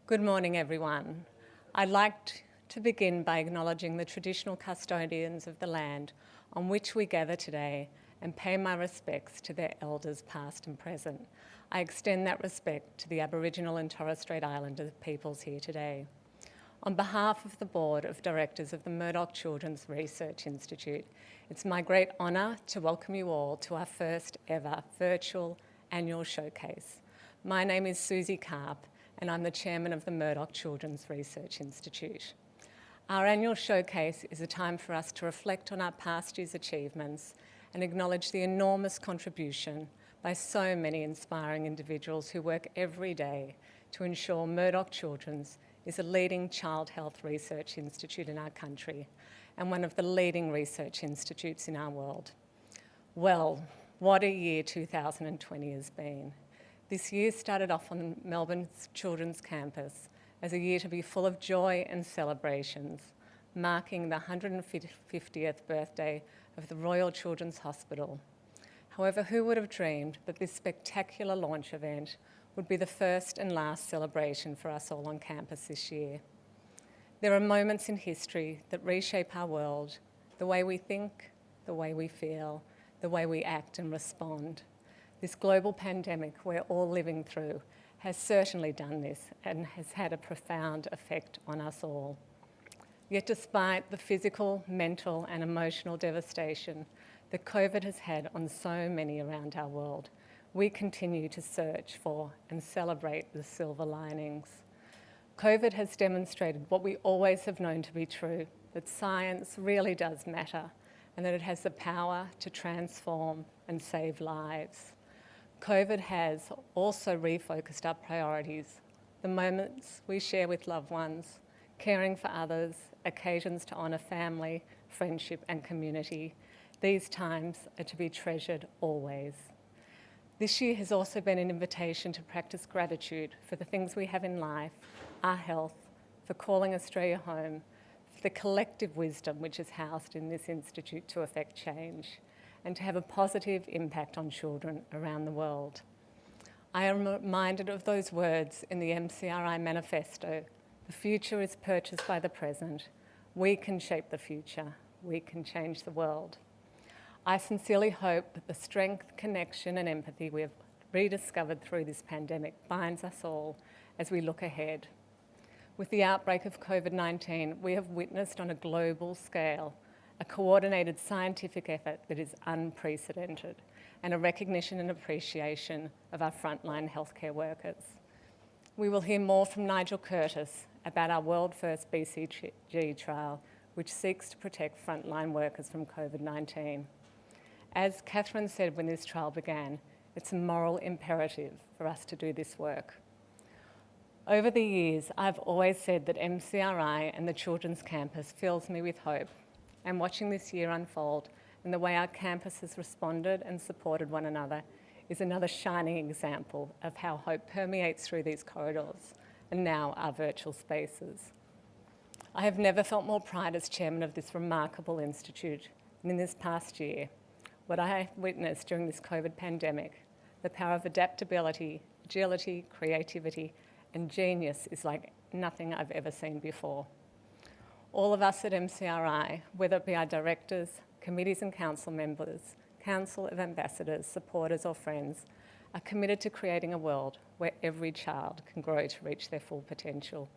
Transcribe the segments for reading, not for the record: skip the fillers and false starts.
Good morning, everyone. I'd like to begin by acknowledging the traditional custodians of the land on which we gather today and pay my respects to their elders past and present. I extend that respect to the Aboriginal and Torres Strait Islander peoples here today. On behalf of the Board of Directors of the Murdoch Children's Research Institute, it's my great honour to welcome you all to our first ever virtual annual showcase. My name is Susie Carp, and I'm the Chairman of the Murdoch Children's Research Institute. Our annual showcase is a time for us to reflect on our past year's achievements and acknowledge the enormous contribution by so many inspiring individuals who work every day to ensure Murdoch Children's is a leading child health research institute in our country and one of the leading research institutes in our world. Well, what a year 2020 has been. This year started off on Melbourne's Children's Campus as a year to be full of joy and celebrations, marking the 150th birthday of the Royal Children's Hospital. However, who would have dreamed that this spectacular launch event would be the first and last celebration for us all on campus this year? There are moments in history that reshape our world, the way we think, the way we feel, the way we act and respond. This global pandemic we're all living through has certainly done this and has had a profound effect on us all. Yet despite the physical, mental and emotional devastation that COVID has had on so many around our world, we continue to search for and celebrate the silver linings. COVID has demonstrated what we always have known to be true, that science really does matter and that it has the power to transform and save lives. COVID has also refocused our priorities, the moments we share with loved ones, caring for others, occasions to honour family, friendship and community. These times are to be treasured always. This year has also been an invitation to practice gratitude for the things we have in life, our health, for calling Australia home, for the collective wisdom which is housed in this institute to effect change, and to have a positive impact on children around the world. I am reminded of those words in the MCRI manifesto: the future is purchased by the present. We can shape the future. We can change the world. I sincerely hope that the strength, connection and empathy we have rediscovered through this pandemic binds us all as we look ahead. With the outbreak of COVID-19, we have witnessed on a global scale a coordinated scientific effort that is unprecedented and a recognition and appreciation of our frontline healthcare workers. We will hear more from Nigel Curtis about our world-first BCG trial, which seeks to protect frontline workers from COVID-19. As Catherine said when this trial began, it's a moral imperative for us to do this work. Over the years, I've always said that MCRI and the Children's Campus fills me with hope, and watching this year unfold and the way our campus has responded and supported one another is another shining example of how hope permeates through these corridors and now our virtual spaces. I have never felt more pride as chairman of this remarkable institute, and in this past year, what I have witnessed during this COVID pandemic, the power of adaptability, agility, creativity, and genius is like nothing I've ever seen before. All of us at MCRI, whether it be our directors, committees and council members, council of ambassadors, supporters or friends, are committed to creating a world where every child can grow to reach their full potential.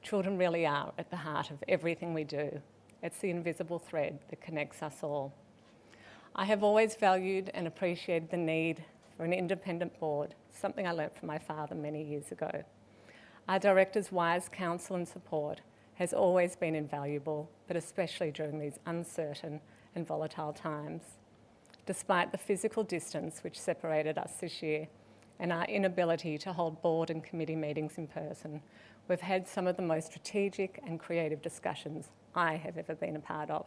Children really are at the heart of everything we do. It's the invisible thread that connects us all. I have always valued and appreciated the need for an independent board, something I learnt from my father many years ago. Our directors' wise counsel and support has always been invaluable, but especially during these uncertain and volatile times. Despite the physical distance which separated us this year and our inability to hold board and committee meetings in person, we've had some of the most strategic and creative discussions I have ever been a part of.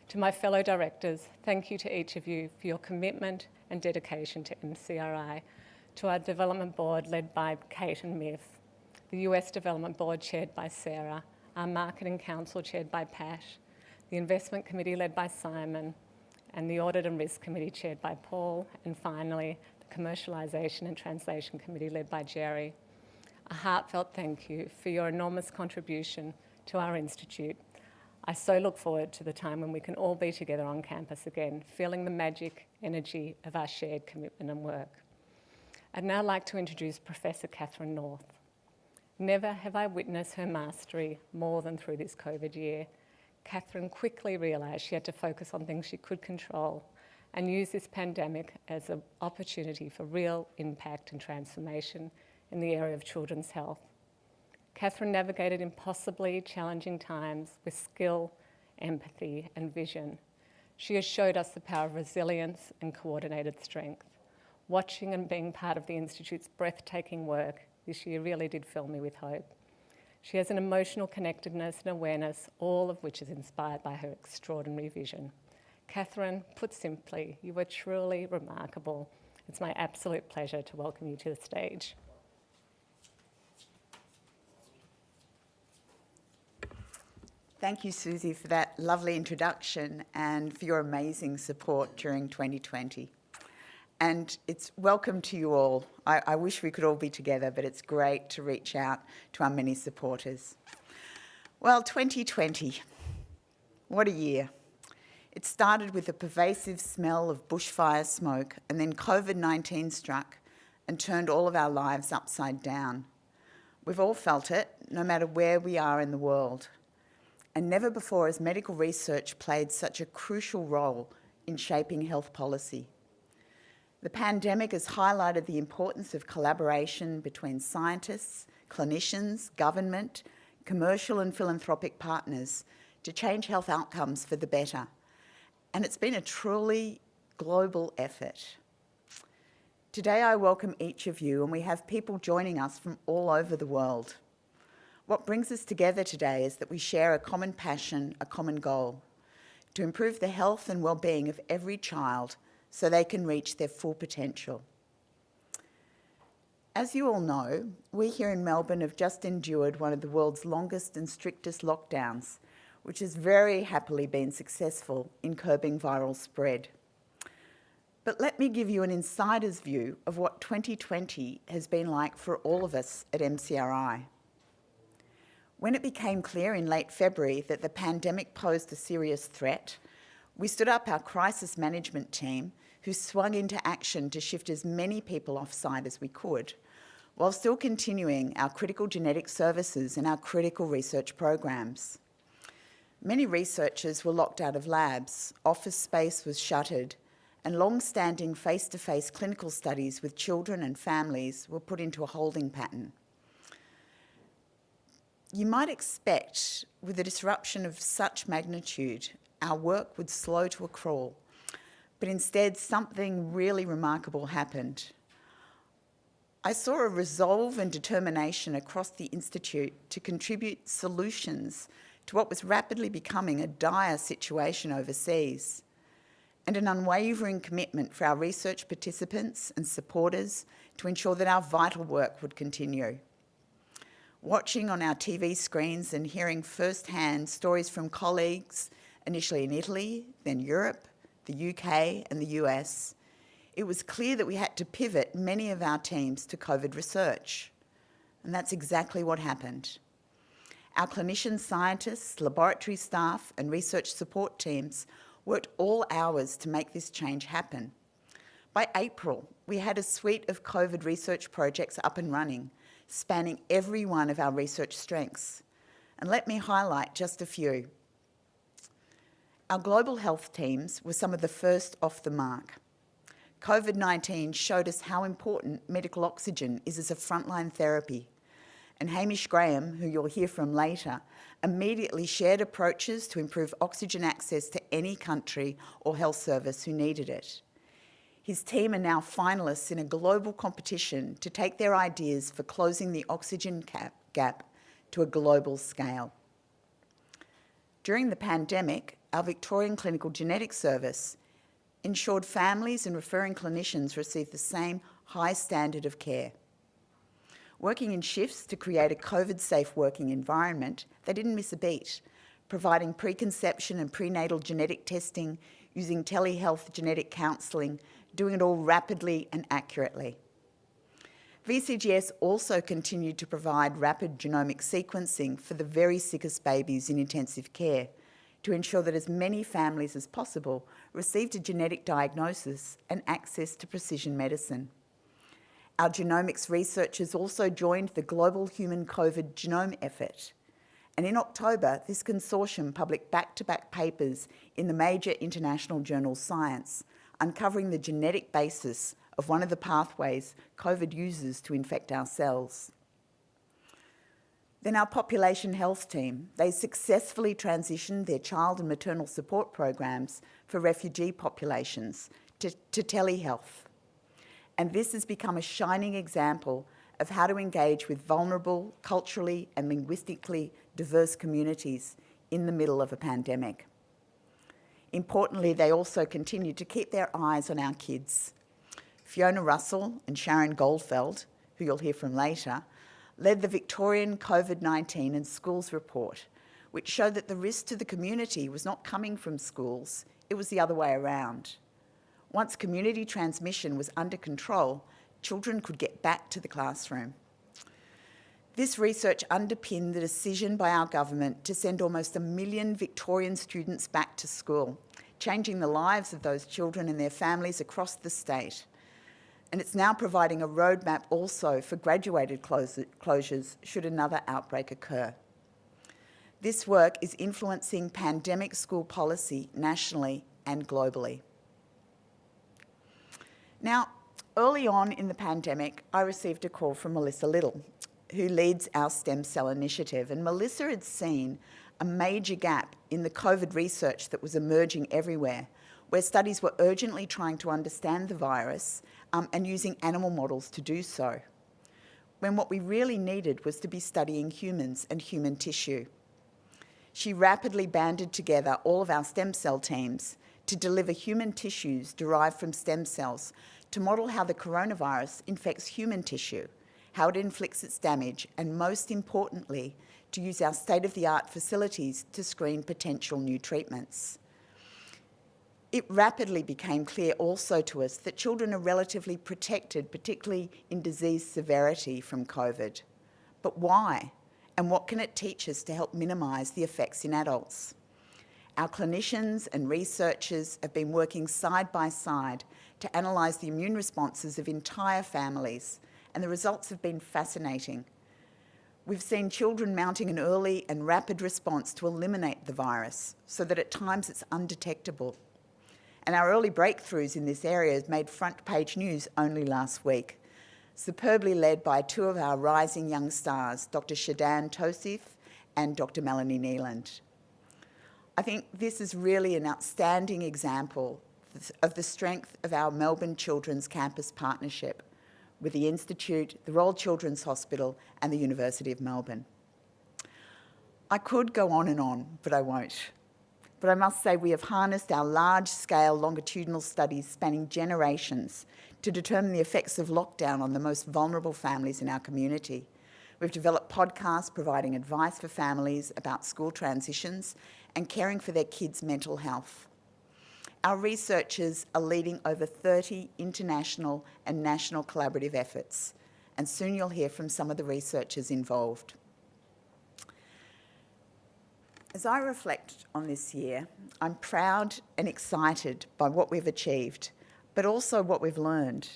To my fellow directors, thank you to each of you for your commitment and dedication to MCRI, to our development board led by Kate and Miff, the US Development Board chaired by Sarah, our Marketing Council chaired by Pash, the Investment Committee led by Simon, and the Audit and Risk Committee chaired by Paul, and finally, the Commercialisation and Translation Committee led by Jerry. a heartfelt thank you for your enormous contribution to our institute. I so look forward to the time when we can all be together on campus again, feeling the magic energy of our shared commitment and work. I'd now like to introduce Professor Catherine North. Never have I witnessed her mastery more than through this COVID year. Catherine quickly realised she had to focus on things she could control and use this pandemic as an opportunity for real impact and transformation in the area of children's health. Catherine navigated impossibly challenging times with skill, empathy, and vision. She has showed us the power of resilience and coordinated strength. Watching and being part of the Institute's breathtaking work this year really did fill me with hope. She has an emotional connectedness and awareness, all of which is inspired by her extraordinary vision. Catherine, put simply, you are truly remarkable. It's my absolute pleasure to welcome you to the stage. Thank you, Susie, for that lovely introduction and for your amazing support during 2020. And it's welcome to you all. I wish we could all be together, but it's great to reach out to our many supporters. Well, 2020, what a year. It started with a pervasive smell of bushfire smoke, and then COVID-19 struck and turned all of our lives upside down. We've all felt it, no matter where we are in the world. And never before has medical research played such a crucial role in shaping health policy. The pandemic has highlighted the importance of collaboration between scientists, clinicians, government, commercial and philanthropic partners to change health outcomes for the better. And it's been a truly global effort. Today I welcome each of you, and we have people joining us from all over the world. What brings us together today is that we share a common passion, a common goal, to improve the health and well-being of every child so they can reach their full potential. As you all know, we here in Melbourne have just endured one of the world's longest and strictest lockdowns, which has very happily been successful in curbing viral spread. But let me give you an insider's view of what 2020 has been like for all of us at MCRI. When it became clear in late February that the pandemic posed a serious threat, we stood up our crisis management team, who swung into action to shift as many people off-site as we could, while still continuing our critical genetic services and our critical research programs. Many researchers were locked out of labs, office space was shuttered, and long-standing face-to-face clinical studies with children and families were put into a holding pattern. You might expect, with a disruption of such magnitude, our work would slow to a crawl. But instead, something really remarkable happened. I saw a resolve and determination across the Institute to contribute solutions to what was rapidly becoming a dire situation overseas, and an unwavering commitment for our research participants and supporters to ensure that our vital work would continue. Watching on our TV screens and hearing firsthand stories from colleagues, initially in Italy, then Europe, the UK and the US, it was clear that we had to pivot many of our teams to COVID research. And that's exactly what happened. Our clinician scientists, laboratory staff and research support teams worked all hours to make this change happen. By April, we had a suite of COVID research projects up and running, spanning every one of our research strengths. And let me highlight just a few. Our global health teams were some of the first off the mark. COVID-19 showed us how important medical oxygen is as a frontline therapy, and Hamish Graham, who you'll hear from later, immediately shared approaches to improve oxygen access to any country or health service who needed it. His team are now finalists in a global competition to take their ideas for closing the oxygen gap to a global scale. During the pandemic, our Victorian Clinical Genetics Service ensured families and referring clinicians received the same high standard of care. Working in shifts to create a COVID-safe working environment, they didn't miss a beat, providing preconception and prenatal genetic testing, using telehealth genetic counselling, doing it all rapidly and accurately. VCGS also continued to provide rapid genomic sequencing for the very sickest babies in intensive care to ensure that as many families as possible received a genetic diagnosis and access to precision medicine. Our genomics researchers also joined the global human COVID genome effort. And in October, this consortium published back-to-back papers in the major international journal Science, uncovering the genetic basis of one of the pathways COVID uses to infect our cells. Then our population health team, they successfully transitioned their child and maternal support programs for refugee populations to telehealth. And this has become a shining example of how to engage with vulnerable, culturally and linguistically diverse communities in the middle of a pandemic. Importantly, they also continue to keep their eyes on our kids. Fiona Russell and Sharon Goldfeld, who you'll hear from later, led the Victorian COVID-19 and Schools report, which showed that the risk to the community was not coming from schools, it was the other way around. Once community transmission was under control, children could get back to the classroom. This research underpinned the decision by our government to send almost 1 million Victorian students back to school, changing the lives of those children and their families across the state. And it's now providing a roadmap also for graduated closures should another outbreak occur. This work is influencing pandemic school policy nationally and globally. Now, early on in the pandemic, I received a call from Melissa Little, who leads our stem cell initiative. And Melissa had seen a major gap in the COVID research that was emerging everywhere, where studies were urgently trying to understand the virus and using animal models to do so, when what we really needed was to be studying humans and human tissue. She rapidly banded together all of our stem cell teams to deliver human tissues derived from stem cells to model how the coronavirus infects human tissue, how it inflicts its damage, and most importantly, to use our state-of-the-art facilities to screen potential new treatments. It rapidly became clear also to us that children are relatively protected, particularly in disease severity from COVID. But why? And what can it teach us to help minimise the effects in adults? Our clinicians and researchers have been working side by side to analyse the immune responses of entire families, and the results have been fascinating. We've seen children mounting an early and rapid response to eliminate the virus, so that at times it's undetectable. And our early breakthroughs in this area have made front page news only last week, superbly led by two of our rising young stars, Dr. Shadan Tosif and Dr. Melanie Neeland. I think this is really an outstanding example of the strength of our Melbourne Children's Campus partnership with the Institute, the Royal Children's Hospital and the University of Melbourne. I could go on, but I won't. But I must say we have harnessed our large-scale longitudinal studies spanning generations to determine the effects of lockdown on the most vulnerable families in our community. We've developed podcasts providing advice for families about school transitions and caring for their kids' mental health. Our researchers are leading over 30 international and national collaborative efforts, and soon you'll hear from some of the researchers involved. As I reflect on this year, I'm proud and excited by what we've achieved, but also what we've learned.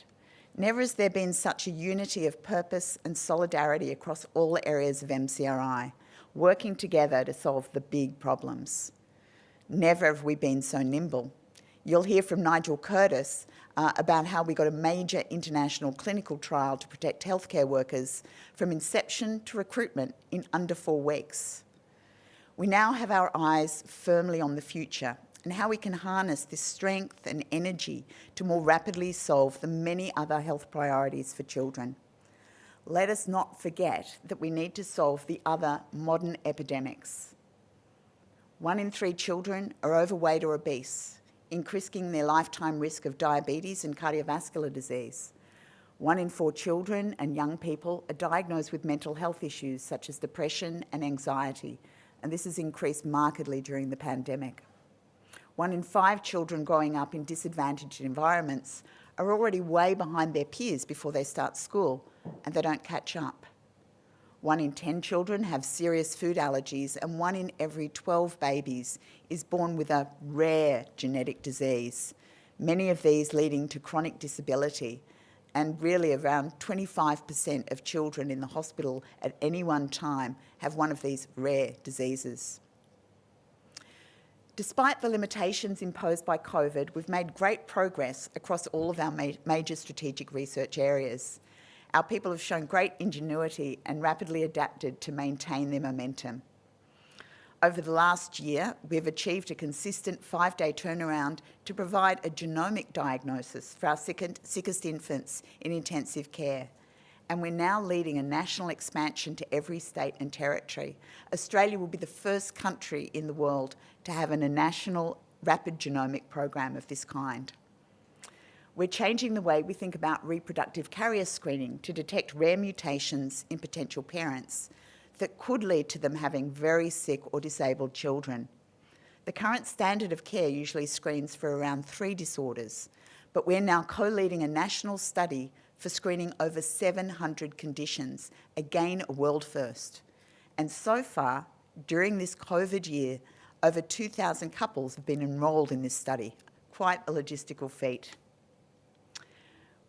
Never has there been such a unity of purpose and solidarity across all areas of MCRI, working together to solve the big problems. Never have we been so nimble. You'll hear from Nigel Curtis about how we got a major international clinical trial to protect healthcare workers from inception to recruitment in under 4 weeks. We now have our eyes firmly on the future and how we can harness this strength and energy to more rapidly solve the many other health priorities for children. Let us not forget that we need to solve the other modern epidemics. 1 in 3 children are overweight or obese, increasing their lifetime risk of diabetes and cardiovascular disease. 1 in 4 children and young people are diagnosed with mental health issues such as depression and anxiety, and this has increased markedly during the pandemic. 1 in 5 children growing up in disadvantaged environments are already way behind their peers before they start school, and they don't catch up. 1 in 10 children have serious food allergies, and 1 in every 12 babies is born with a rare genetic disease, many of these leading to chronic disability, and really around 25% of children in the hospital at any one time have one of these rare diseases. Despite the limitations imposed by COVID, we've made great progress across all of our major strategic research areas. Our people have shown great ingenuity and rapidly adapted to maintain their momentum. Over the last year, we've achieved a consistent 5-day turnaround to provide a genomic diagnosis for our sickest infants in intensive care. And we're now leading a national expansion to every state and territory. Australia will be the first country in the world to have a national rapid genomic program of this kind. We're changing the way we think about reproductive carrier screening to detect rare mutations in potential parents that could lead to them having very sick or disabled children. The current standard of care usually screens for around 3 disorders, but we're now co-leading a national study for screening over 700 conditions, again a world first. And so far, during this COVID year, over 2,000 couples have been enrolled in this study. Quite a logistical feat.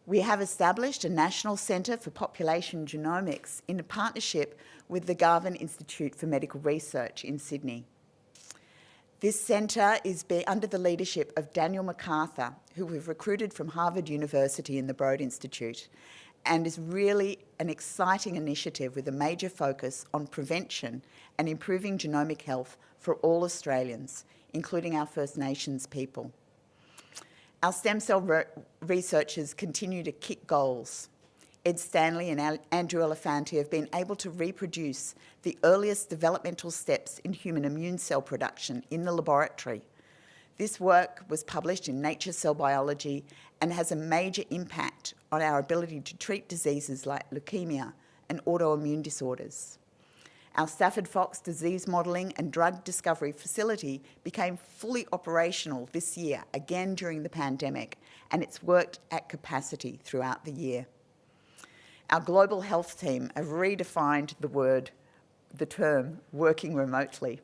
We have established a National Centre for Population Genomics in a partnership with the Garvan Institute for Medical Research in Sydney. This centre is under the leadership of Daniel MacArthur, who we've recruited from Harvard University and the Broad Institute, and is really an exciting initiative with a major focus on prevention and improving genomic health for all Australians, including our First Nations people. Our stem cell researchers continue to kick goals. Ed Stanley and Andrew Elefanti have been able to reproduce the earliest developmental steps in human immune cell production in the laboratory. This work was published in Nature Cell Biology and has a major impact on our ability to treat diseases like leukemia and autoimmune disorders. Our Stafford Fox disease modelling and drug discovery facility became fully operational this year, again during the pandemic, and it's worked at capacity throughout the year. Our global health team have redefined the term working remotely.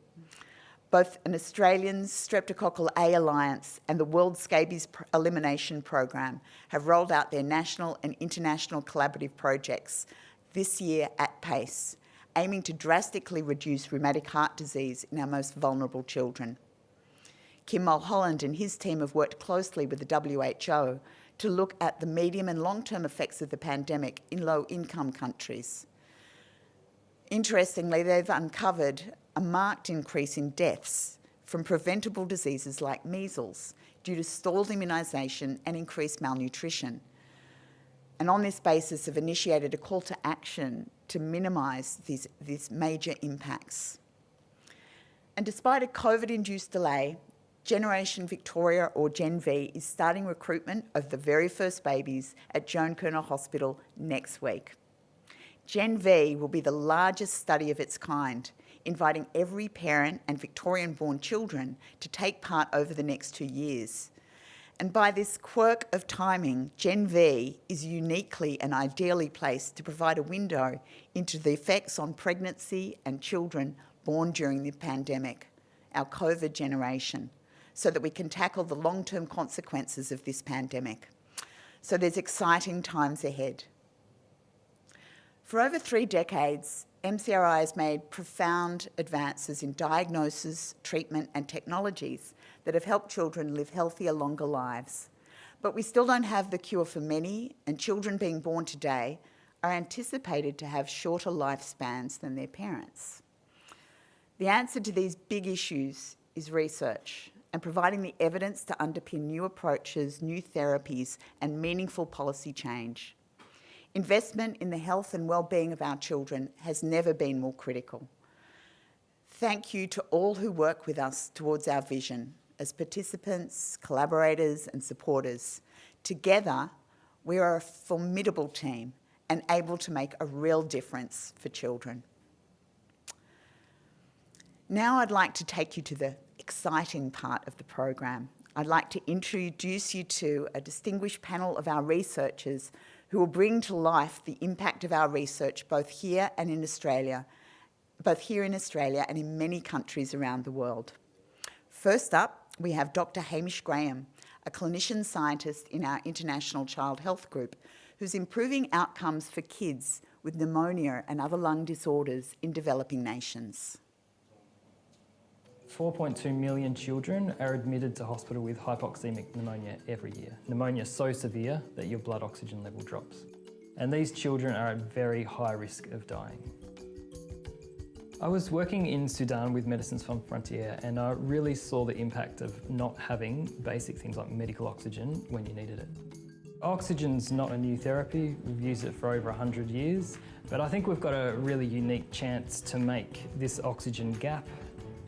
Both an Australian Streptococcal A Alliance and the World Scabies Elimination Program have rolled out their national and international collaborative projects this year at pace, aiming to drastically reduce rheumatic heart disease in our most vulnerable children. Kim Mulholland and his team have worked closely with the WHO to look at the medium and long-term effects of the pandemic in low-income countries. Interestingly, they've uncovered a marked increase in deaths from preventable diseases like measles due to stalled immunisation and increased malnutrition. And on this basis have initiated a call to action to minimise these major impacts. And despite a COVID-induced delay, Generation Victoria, or Gen V, is starting recruitment of the very first babies at Joan Kirner Hospital next week. Gen V will be the largest study of its kind, inviting every parent and Victorian-born children to take part over the next 2 years. And by this quirk of timing, Gen V is uniquely and ideally placed to provide a window into the effects on pregnancy and children born during the pandemic, our COVID generation, so that we can tackle the long-term consequences of this pandemic. So there's exciting times ahead. For over 3 decades, MCRI has made profound advances in diagnosis, treatment and technologies that have helped children live healthier, longer lives. But we still don't have the cure for many, and children being born today are anticipated to have shorter lifespans than their parents. The answer to these big issues is research and providing the evidence to underpin new approaches, new therapies and meaningful policy change. Investment in the health and well-being of our children has never been more critical. Thank you to all who work with us towards our vision as participants, collaborators and supporters. Together, we are a formidable team and able to make a real difference for children. Now I'd like to take you to the exciting part of the program. I'd like to introduce you to a distinguished panel of our researchers who who will bring to life the impact of our research both here in Australia and in many countries around the world. First up, we have Dr. Hamish Graham, a clinician scientist in our International Child Health Group, who's improving outcomes for kids with pneumonia and other lung disorders in developing nations. 4.2 million children are admitted to hospital with hypoxemic pneumonia every year. Pneumonia so severe that your blood oxygen level drops. And these children are at very high risk of dying. I was working in Sudan with Medicines Sans Frontières, and I really saw the impact of not having basic things like medical oxygen when you needed it. Oxygen's not a new therapy, we've used it for over 100 years, but I think we've got a really unique chance to make this oxygen gap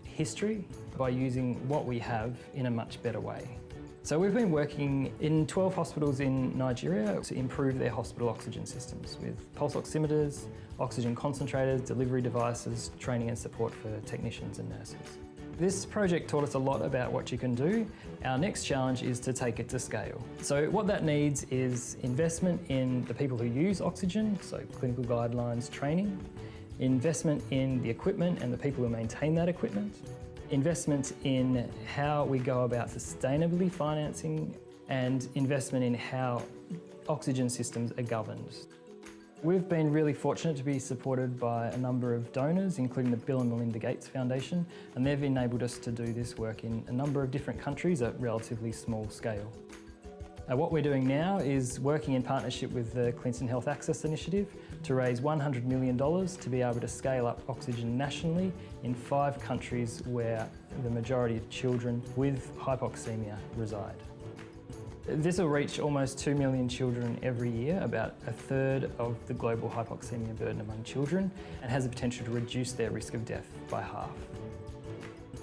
history by using what we have in a much better way. So we've been working in 12 hospitals in Nigeria to improve their hospital oxygen systems with pulse oximeters, oxygen concentrators, delivery devices, training and support for technicians and nurses. This project taught us a lot about what you can do. Our next challenge is to take it to scale. So what that needs is investment in the people who use oxygen, so clinical guidelines, training, investment in the equipment and the people who maintain that equipment, investment in how we go about sustainably financing, and investment in how oxygen systems are governed. We've been really fortunate to be supported by a number of donors, including the Bill and Melinda Gates Foundation, and they've enabled us to do this work in a number of different countries at relatively small scale. What we're doing now is working in partnership with the Clinton Health Access Initiative to raise $100 million to be able to scale up oxygen nationally in 5 countries where the majority of children with hypoxemia reside. This will reach almost 2 million children every year, about a third of the global hypoxemia burden among children, and has the potential to reduce their risk of death by half.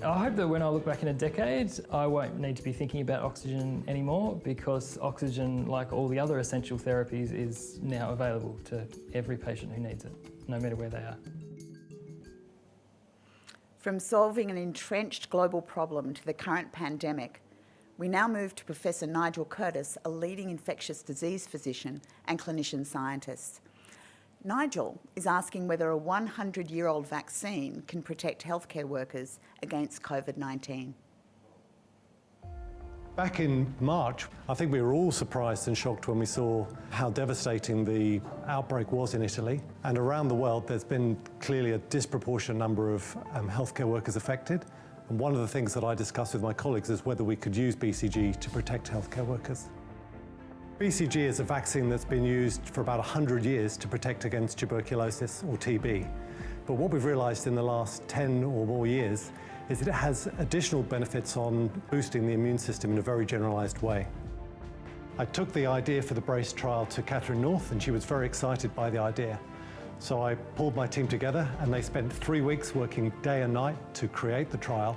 I hope that when I look back in a decade, I won't need to be thinking about oxygen anymore, because oxygen, like all the other essential therapies, is now available to every patient who needs it, no matter where they are. From solving an entrenched global problem to the current pandemic, we now move to Professor Nigel Curtis, a leading infectious disease physician and clinician scientist. Nigel is asking whether a 100-year-old vaccine can protect healthcare workers against COVID-19. Back in March, I think we were all surprised and shocked when we saw how devastating the outbreak was in Italy. And around the world, there's been clearly a disproportionate number of healthcare workers affected. And one of the things that I discussed with my colleagues is whether we could use BCG to protect healthcare workers. BCG is a vaccine that's been used for about 100 years to protect against tuberculosis or TB. But what we've realized in the last 10 or more years is that it has additional benefits on boosting the immune system in a very generalized way. I took the idea for the BRACE trial to Catherine North, and she was very excited by the idea. So I pulled my team together, and they spent 3 weeks working day and night to create the trial.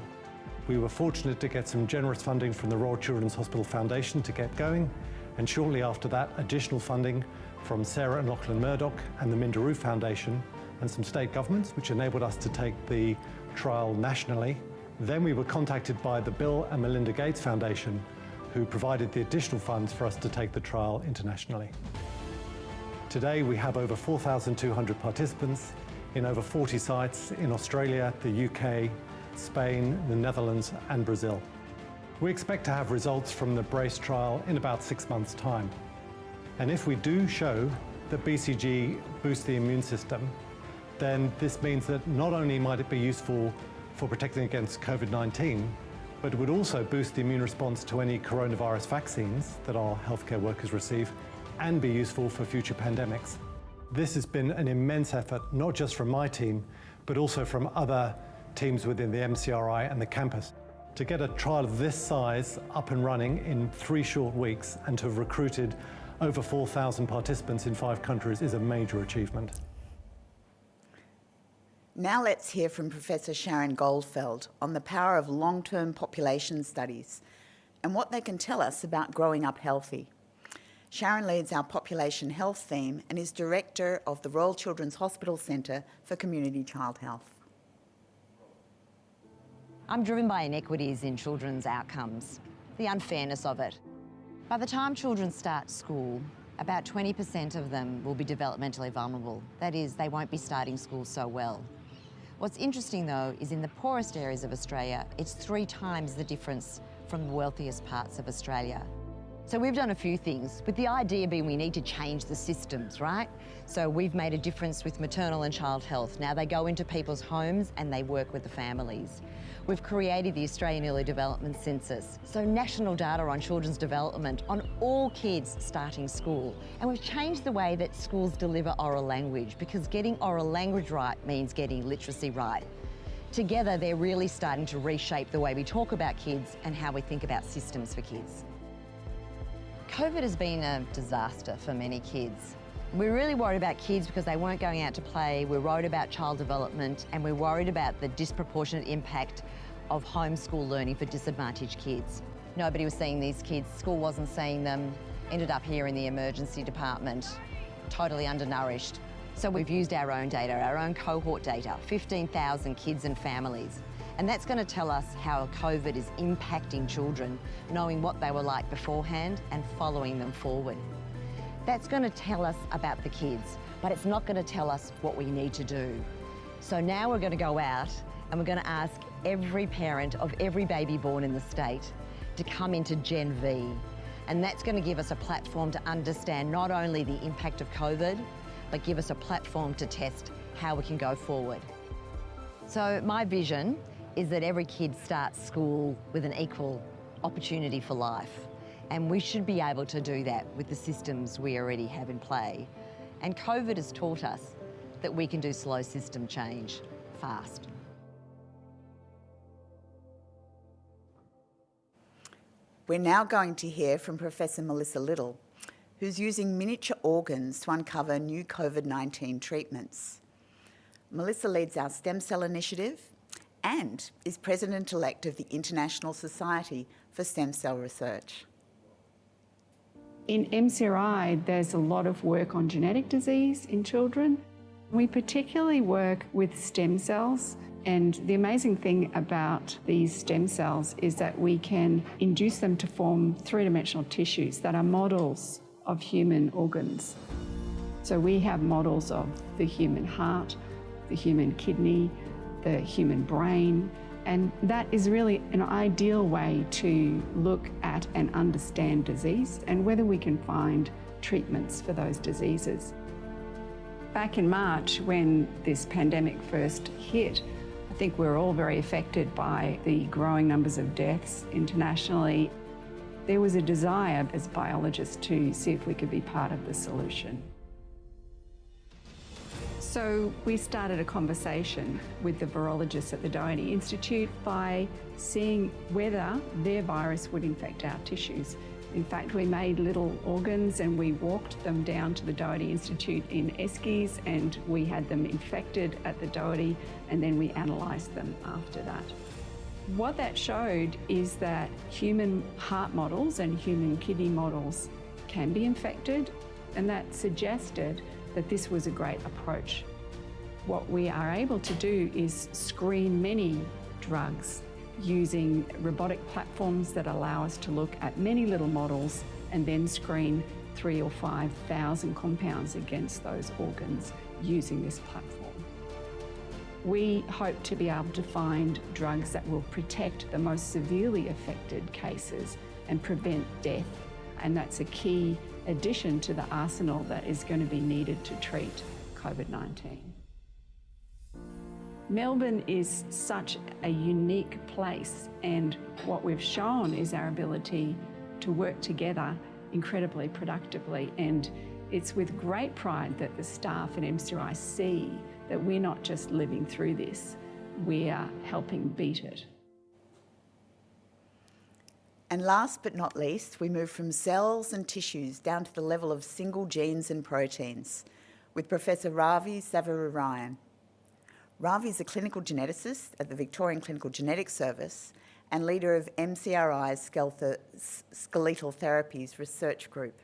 We were fortunate to get some generous funding from the Royal Children's Hospital Foundation to get going, and shortly after that, additional funding from Sarah and Lachlan Murdoch and the Minderoo Foundation and some state governments, which enabled us to take the trial nationally. Then we were contacted by the Bill and Melinda Gates Foundation, who provided the additional funds for us to take the trial internationally. Today, we have over 4,200 participants in over 40 sites in Australia, the UK, Spain, the Netherlands, and Brazil. We expect to have results from the BRACE trial in about 6 months' time. And if we do show that BCG boosts the immune system, then this means that not only might it be useful for protecting against COVID-19, but it would also boost the immune response to any coronavirus vaccines that our healthcare workers receive and be useful for future pandemics. This has been an immense effort, not just from my team, but also from other teams within the MCRI and the campus. To get a trial of this size up and running in 3 short weeks and to have recruited over 4,000 participants in 5 countries is a major achievement. Now let's hear from Professor Sharon Goldfeld on the power of long-term population studies and what they can tell us about growing up healthy. Sharon leads our population health theme and is director of the Royal Children's Hospital Centre for Community Child Health. I'm driven by inequities in children's outcomes, the unfairness of it. By the time children start school, About 20% of them will be developmentally vulnerable. That is, they won't be starting school so well. What's interesting though is in the poorest areas of Australia, it's 3 times the difference from the wealthiest parts of Australia. So we've done a few things, with the idea being we need to change the systems, right? So we've made a difference with maternal and child health. Now they go into people's homes and they work with the families. We've created the Australian Early Development Census, so national data on children's development on all kids starting school. And we've changed the way that schools deliver oral language, because getting oral language right means getting literacy right. Together, they're really starting to reshape the way we talk about kids and how we think about systems for kids. COVID has been a disaster for many kids. We're really worried about kids because they weren't going out to play, we're worried about child development, and we're worried about the disproportionate impact of homeschool learning for disadvantaged kids. Nobody was seeing these kids, school wasn't seeing them, ended up here in the emergency department, totally undernourished. So we've used our own data, our own cohort data, 15,000 kids and families. And that's going to tell us how COVID is impacting children, knowing what they were like beforehand and following them forward. That's going to tell us about the kids, but it's not going to tell us what we need to do. So now we're going to go out and we're going to ask every parent of every baby born in the state to come into Gen V. And that's going to give us a platform to understand not only the impact of COVID, but give us a platform to test how we can go forward. So my vision is that every kid starts school with an equal opportunity for life. And we should be able to do that with the systems we already have in play. And COVID has taught us that we can do slow system change fast. We're now going to hear from Professor Melissa Little, who's using miniature organs to uncover new COVID-19 treatments. Melissa leads our stem cell initiative and is President-elect of the International Society for Stem Cell Research. In MCRI, there's a lot of work on genetic disease in children. We particularly work with stem cells, and the amazing thing about these stem cells is that we can induce them to form 3-dimensional tissues that are models of human organs. So we have models of the human heart, the human kidney, the human brain, and that is really an ideal way to look at and understand disease and whether we can find treatments for those diseases. Back in March, when this pandemic first hit, I think we were all very affected by the growing numbers of deaths internationally. There was a desire as biologists to see if we could be part of the solution. So we started a conversation with the virologists at the Doherty Institute by seeing whether their virus would infect our tissues. In fact, we made little organs and we walked them down to the Doherty Institute in Eskies, and we had them infected at the Doherty, and then we analysed them after that. What that showed is that human heart models and human kidney models can be infected, and that suggested that this was a great approach. What we are able to do is screen many drugs using robotic platforms that allow us to look at many little models and then screen 3,000 or 5,000 compounds against those organs using this platform. We hope to be able to find drugs that will protect the most severely affected cases and prevent death, and that's a key addition to the arsenal that is going to be needed to treat COVID-19. Melbourne is such a unique place, and what we've shown is our ability to work together incredibly productively, and it's with great pride that the staff at MCRI see that we're not just living through this, we are helping beat it. And last but not least, we move from cells and tissues down to the level of single genes and proteins with Professor Ravi Savarirayan. Ravi is a clinical geneticist at the Victorian Clinical Genetics Service and leader of MCRI's Skeletal Therapies Research Group.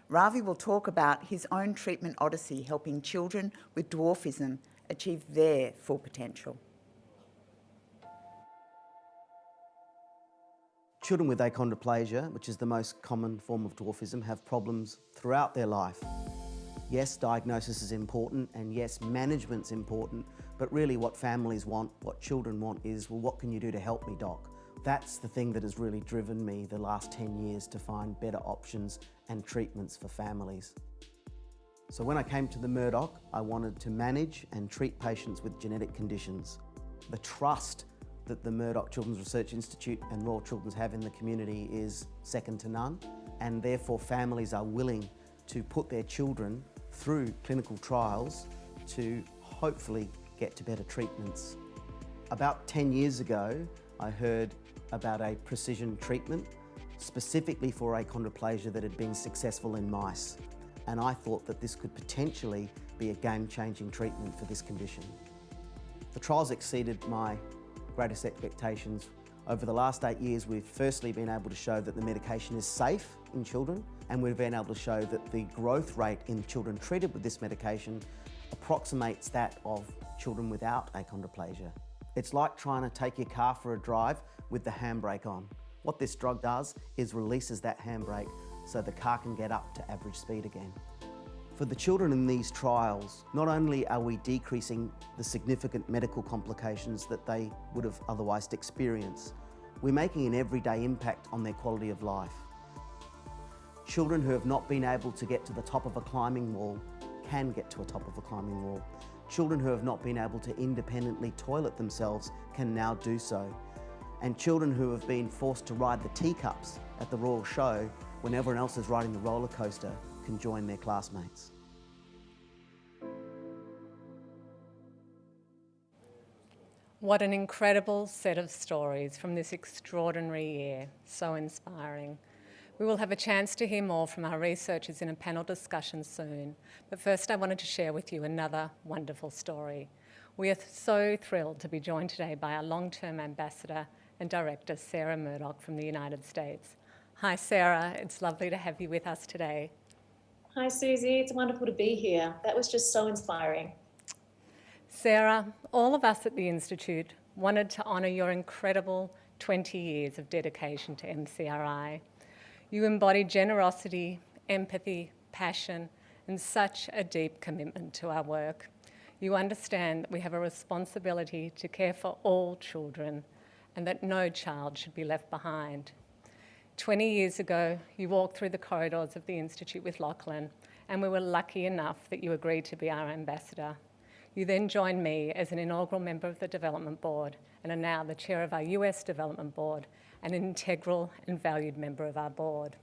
Ravi will talk about his own treatment odyssey helping children with dwarfism achieve their full potential. Children with achondroplasia, which is the most common form of dwarfism, have problems throughout their life. Yes, diagnosis is important, and yes, management's important, but really what families want, what children want is, well, what can you do to help me, doc? That's the thing that has really driven me the last 10 years to find better options and treatments for families. So when I came to the Murdoch, I wanted to manage and treat patients with genetic conditions. The trust that the Murdoch Children's Research Institute and Royal Children's have in the community is second to none, and therefore families are willing to put their children through clinical trials to hopefully get to better treatments. About 10 years ago, I heard about a precision treatment specifically for achondroplasia that had been successful in mice. And I thought that this could potentially be a game-changing treatment for this condition. The trials exceeded my greatest expectations. Over the last 8 years, we've firstly been able to show that the medication is safe in children, and we've been able to show that the growth rate in children treated with this medication approximates that of children without achondroplasia. It's like trying to take your car for a drive with the handbrake on. What this drug does is releases that handbrake so the car can get up to average speed again. For the children in these trials, not only are we decreasing the significant medical complications that they would have otherwise experienced, we're making an everyday impact on their quality of life. Children who have not been able to get to the top of a climbing wall can get to the top of a climbing wall. Children who have not been able to independently toilet themselves can now do so. And children who have been forced to ride the teacups at the Royal Show when everyone else is riding the roller coaster can join their classmates. What an incredible set of stories from this extraordinary year, so inspiring. We will have a chance to hear more from our researchers in a panel discussion soon, but first I wanted to share with you another wonderful story. We are so thrilled to be joined today by our long-term ambassador and director, Sarah Murdoch from the United States. Hi Sarah, it's lovely to have you with us today. Hi Susie, it's wonderful to be here. That was just so inspiring. Sarah, all of us at the Institute wanted to honour your incredible 20 years of dedication to MCRI. You embody generosity, empathy, passion, and such a deep commitment to our work. You understand that we have a responsibility to care for all children and that no child should be left behind. 20 years ago, you walked through the corridors of the Institute with Lachlan, and we were lucky enough that you agreed to be our ambassador. You then joined me as an inaugural member of the Development Board and are now the chair of our US Development Board and an integral and valued member of our board.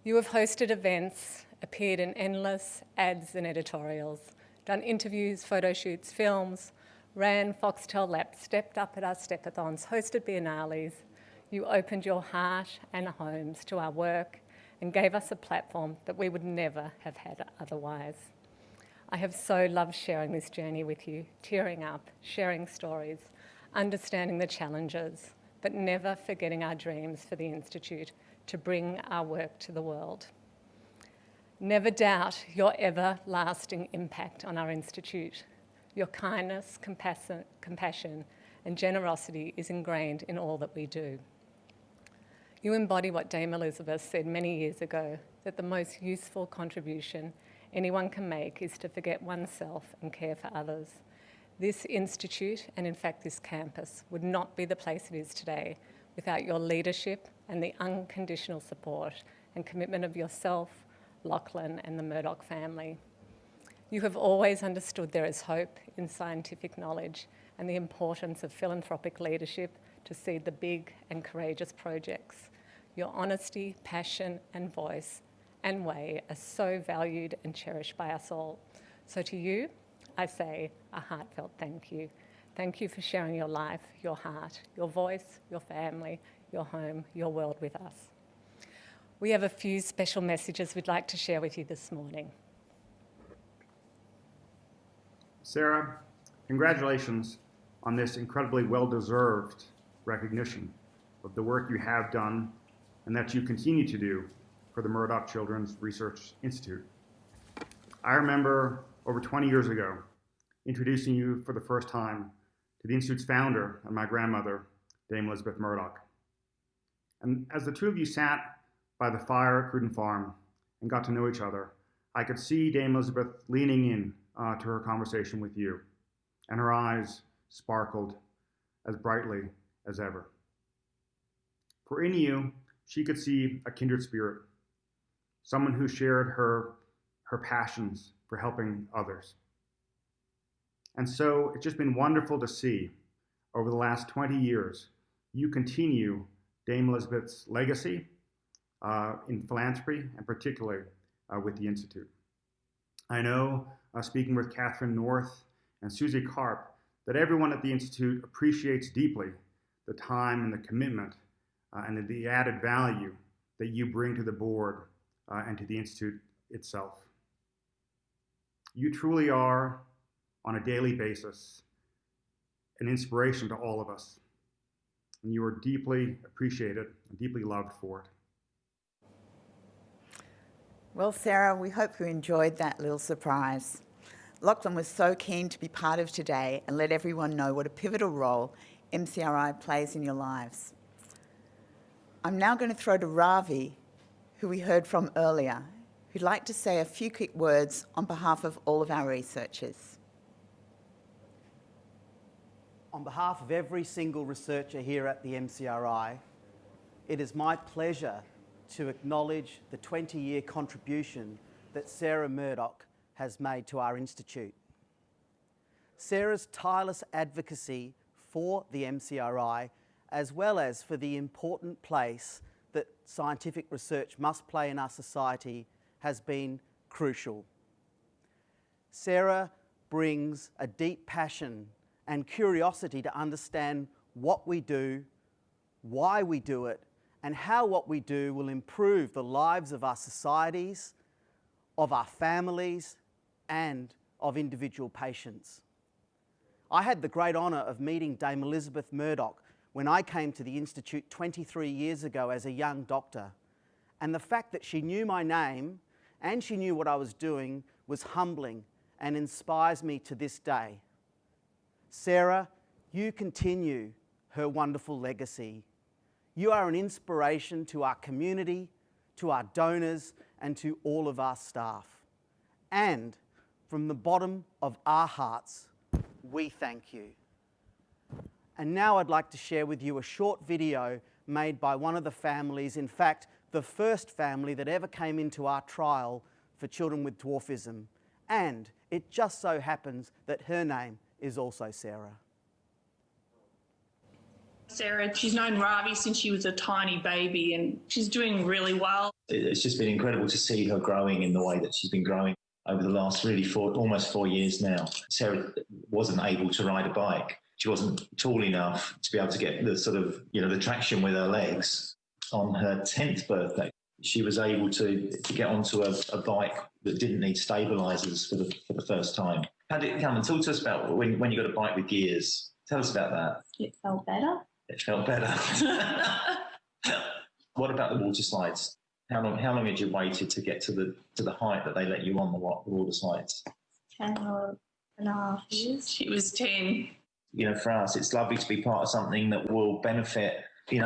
You have hosted events, appeared in endless ads and editorials, done interviews, photo shoots, films, ran Foxtel Labs, stepped up at our stepathons, hosted biennales. You opened your heart and homes to our work and gave us a platform that we would never have had otherwise. I have so loved sharing this journey with you, tearing up, sharing stories, understanding the challenges, but never forgetting our dreams for the Institute to bring our work to the world. Never doubt your everlasting impact on our Institute. Your kindness, compassion, and generosity is ingrained in all that we do. You embody what Dame Elizabeth said many years ago, that the most useful contribution anyone can make is to forget oneself and care for others. This institute, and in fact this campus, would not be the place it is today without your leadership and the unconditional support and commitment of yourself, Lachlan, and the Murdoch family. You have always understood there is hope in scientific knowledge and the importance of philanthropic leadership to seed the big and courageous projects. Your honesty, passion, and voice and way are so valued and cherished by us all. So to you, I say a heartfelt thank you. Thank you for sharing your life, your heart, your voice, your family, your home, your world with us. We have a few special messages we'd like to share with you this morning. Sarah, congratulations on this incredibly well-deserved recognition of the work you have done and that you continue to do for the Murdoch Children's Research Institute. I remember over 20 years ago introducing you for the first time to the Institute's founder and my grandmother, Dame Elizabeth Murdoch. And as the two of you sat by the fire at Cruden Farm and got to know each other, I could see Dame Elizabeth leaning in to her conversation with you, and her eyes sparkled as brightly as ever. For in you, she could see a kindred spirit, someone who shared her passions for helping others. And so it's just been wonderful to see over the last 20 years, you continue Dame Elizabeth's legacy in philanthropy, and particularly with the Institute. I know, speaking with Catherine North and Susie Carp, that everyone at the Institute appreciates deeply the time and the commitment and the added value that you bring to the board and to the Institute itself. You truly are, on a daily basis, an inspiration to all of us, and you are deeply appreciated and deeply loved for it. Well, Sarah, we hope you enjoyed that little surprise. Lachlan was so keen to be part of today and let everyone know what a pivotal role MCRI plays in your lives. I'm now going to throw to Ravi, who we heard from earlier, who'd like to say a few quick words on behalf of all of our researchers. On behalf of every single researcher here at the MCRI, it is my pleasure to acknowledge the 20-year contribution that Sarah Murdoch has made to our Institute. Sarah's tireless advocacy for the MCRI, as well as for the important place that scientific research must play in our society, has been crucial. Sarah brings a deep passion and curiosity to understand what we do, why we do it, and how what we do will improve the lives of our societies, of our families, and of individual patients. I had the great honour of meeting Dame Elizabeth Murdoch when I came to the Institute 23 years ago as a young doctor, and the fact that she knew my name and she knew what I was doing was humbling and inspires me to this day. Sarah, you continue her wonderful legacy. You are an inspiration to our community, to our donors, and to all of our staff. And from the bottom of our hearts, we thank you. And now I'd like to share with you a short video made by one of the families, in fact, the first family that ever came into our trial for children with dwarfism. And it just so happens that her name is also Sarah. Sarah, she's known Ravi since she was a tiny baby and she's doing really well. It's just been incredible to see her growing in the way that she's been growing over the last really almost 4 years now. Sarah wasn't able to ride a bike. She wasn't tall enough to be able to get the sort of, the traction with her legs. On her 10th birthday, she was able to get onto a bike that didn't need stabilisers for the first time. How did it come? And talk to us about when you got a bike with gears. Tell us about that. It felt better. It felt better. What about the water slides? How long had you waited to get to the height that they let you on the water slides? 10.5 years. She was 10. For us, it's lovely to be part of something that will benefit,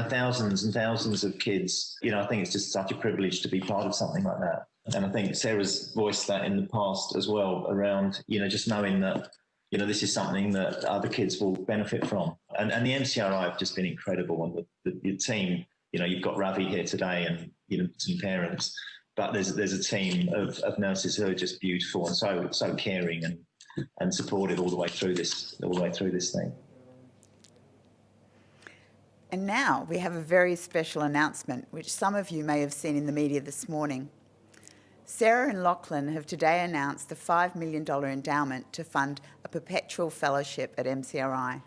thousands and thousands of kids. I think it's just such a privilege to be part of something like that. And I think Sarah's voiced that in the past as well around, just knowing that, this is something that other kids will benefit from. And the MCRI have just been incredible. And the team, you've got Ravi here today and, some parents, but there's a team of nurses who are just beautiful and so caring and supportive all the way through this thing. And now we have a very special announcement, which some of you may have seen in the media this morning. Sarah and Lachlan have today announced a $5 million endowment to fund a Perpetual fellowship at MCRI.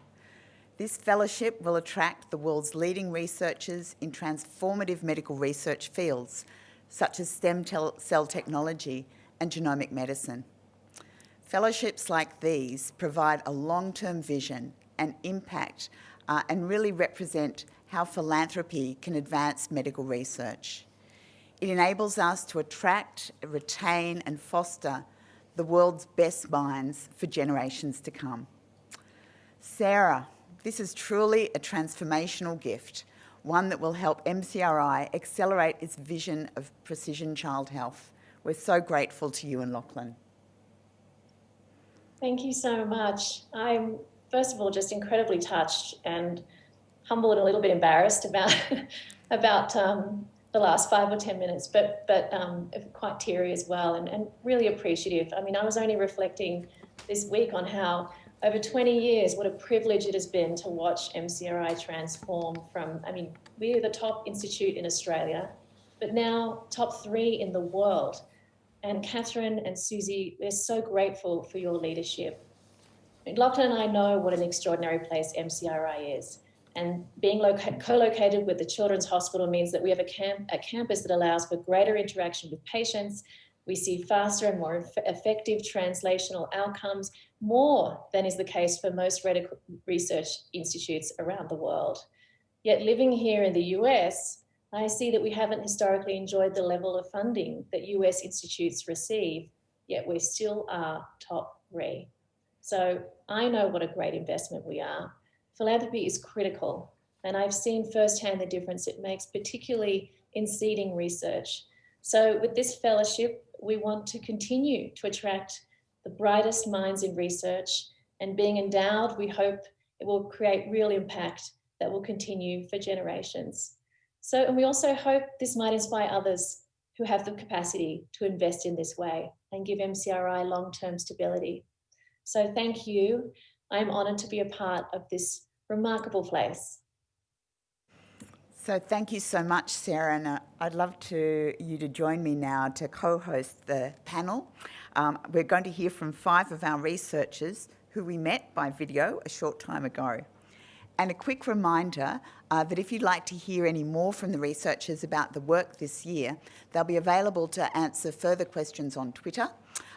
This fellowship will attract the world's leading researchers in transformative medical research fields, such as stem cell technology and genomic medicine. Fellowships like these provide a long-term vision and impact and really represent how philanthropy can advance medical research. It enables us to attract, retain and foster the world's best minds for generations to come. Sarah, this is truly a transformational gift, one that will help MCRI accelerate its vision of precision child health. We're so grateful to you and Lachlan. Thank you so much. I'm, first of all, just incredibly touched and humble and a little bit embarrassed about the last 5 or 10 minutes, but quite teary as well, and really appreciative. I mean, I was only reflecting this week on how over 20 years, what a privilege it has been to watch MCRI transform from, I mean, we're the top institute in Australia, but now top 3 in the world. And Catherine and Susie, we're so grateful for your leadership. Lachlan and I know what an extraordinary place MCRI is. And being co-located with the Children's Hospital means that we have a campus that allows for greater interaction with patients. We see faster and more effective translational outcomes, more than is the case for most research institutes around the world. Yet living here in the US, I see that we haven't historically enjoyed the level of funding that US institutes receive, yet we still are top 3. So I know what a great investment we are. Philanthropy is critical, and I've seen firsthand the difference it makes, particularly in seeding research. So with this fellowship, we want to continue to attract the brightest minds in research, and being endowed, we hope it will create real impact that will continue for generations. So, and we also hope this might inspire others who have the capacity to invest in this way and give MCRI long-term stability. So thank you. I'm honoured to be a part of this remarkable place. So thank you so much, Sarah, and I'd love you to join me now to co-host the panel. We're going to hear from 5 of our researchers who we met by video a short time ago. And a quick reminder that if you'd like to hear any more from the researchers about the work this year, they'll be available to answer further questions on Twitter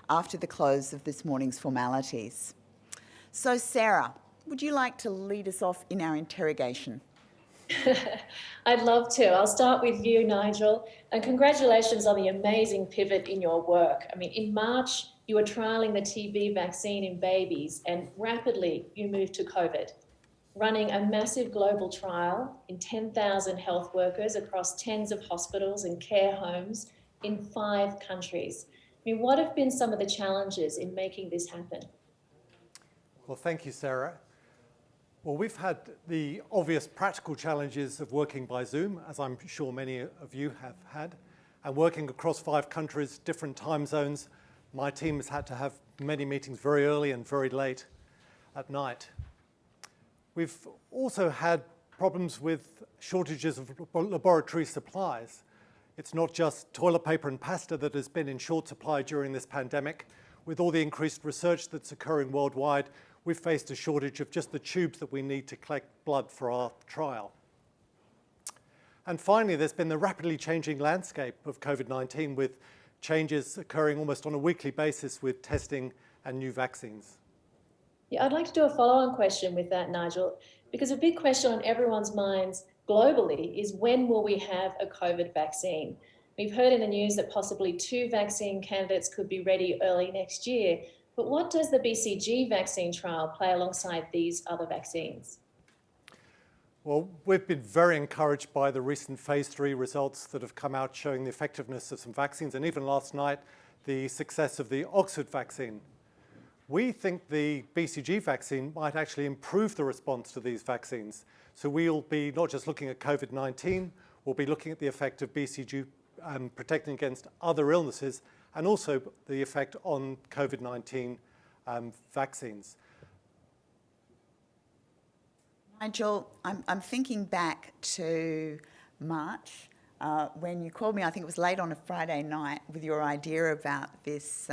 after the close of this morning's formalities. So Sarah, would you like to lead us off in our interrogation? I'd love to. I'll start with you, Nigel, and congratulations on the amazing pivot in your work. I mean, in March, you were trialling the TB vaccine in babies, and rapidly you moved to COVID, running a massive global trial in 10,000 health workers across tens of hospitals and care homes in 5 countries. I mean, what have been some of the challenges in making this happen? Well, thank you, Sarah. Well, we've had the obvious practical challenges of working by Zoom, as I'm sure many of you have had, and working across 5 countries, different time zones. My team has had to have many meetings very early and very late at night. We've also had problems with shortages of laboratory supplies. It's not just toilet paper and pasta that has been in short supply during this pandemic. With all the increased research that's occurring worldwide, we've faced a shortage of just the tubes that we need to collect blood for our trial. And finally, there's been the rapidly changing landscape of COVID-19, with changes occurring almost on a weekly basis with testing and new vaccines. Yeah, I'd like to do a follow-on question with that, Nigel, because a big question on everyone's minds globally is, when will we have a COVID vaccine? We've heard in the news that possibly 2 vaccine candidates could be ready early next year. But what does the BCG vaccine trial play alongside these other vaccines? Well, we've been very encouraged by the recent phase 3 results that have come out showing the effectiveness of some vaccines, and even last night, the success of the Oxford vaccine. We think the BCG vaccine might actually improve the response to these vaccines. So we'll be not just looking at COVID-19, we'll be looking at the effect of BCG protecting against other illnesses, and also the effect on COVID-19 vaccines. Nigel, I'm thinking back to March when you called me, I think it was late on a Friday night, with your idea about this,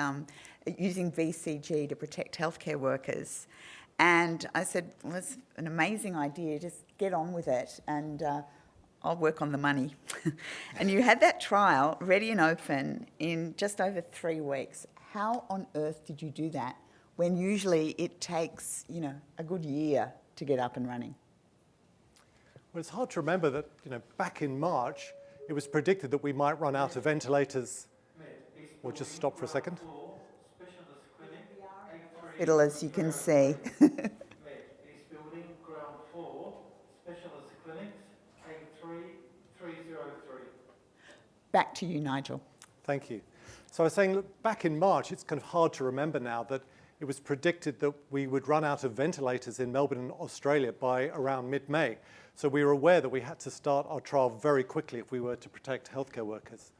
using BCG to protect healthcare workers. And I said, well, it's an amazing idea, just get on with it, and I'll work on the money. And you had that trial ready and open in just over 3 weeks. How on earth did you do that when usually it takes, a good year to get up and running? Well, it's hard to remember that, back in March, it was predicted that we might run out of ventilators. We'll just stop for a second. Hospital, as you can see. East building, ground 4, specialist clinics, A3, Back to you, Nigel. Thank you. So I was saying, look, back in March, it's kind of hard to remember now that it was predicted that we would run out of ventilators in Melbourne and Australia by around mid-May. So we were aware that we had to start our trial very quickly if we were to protect healthcare workers.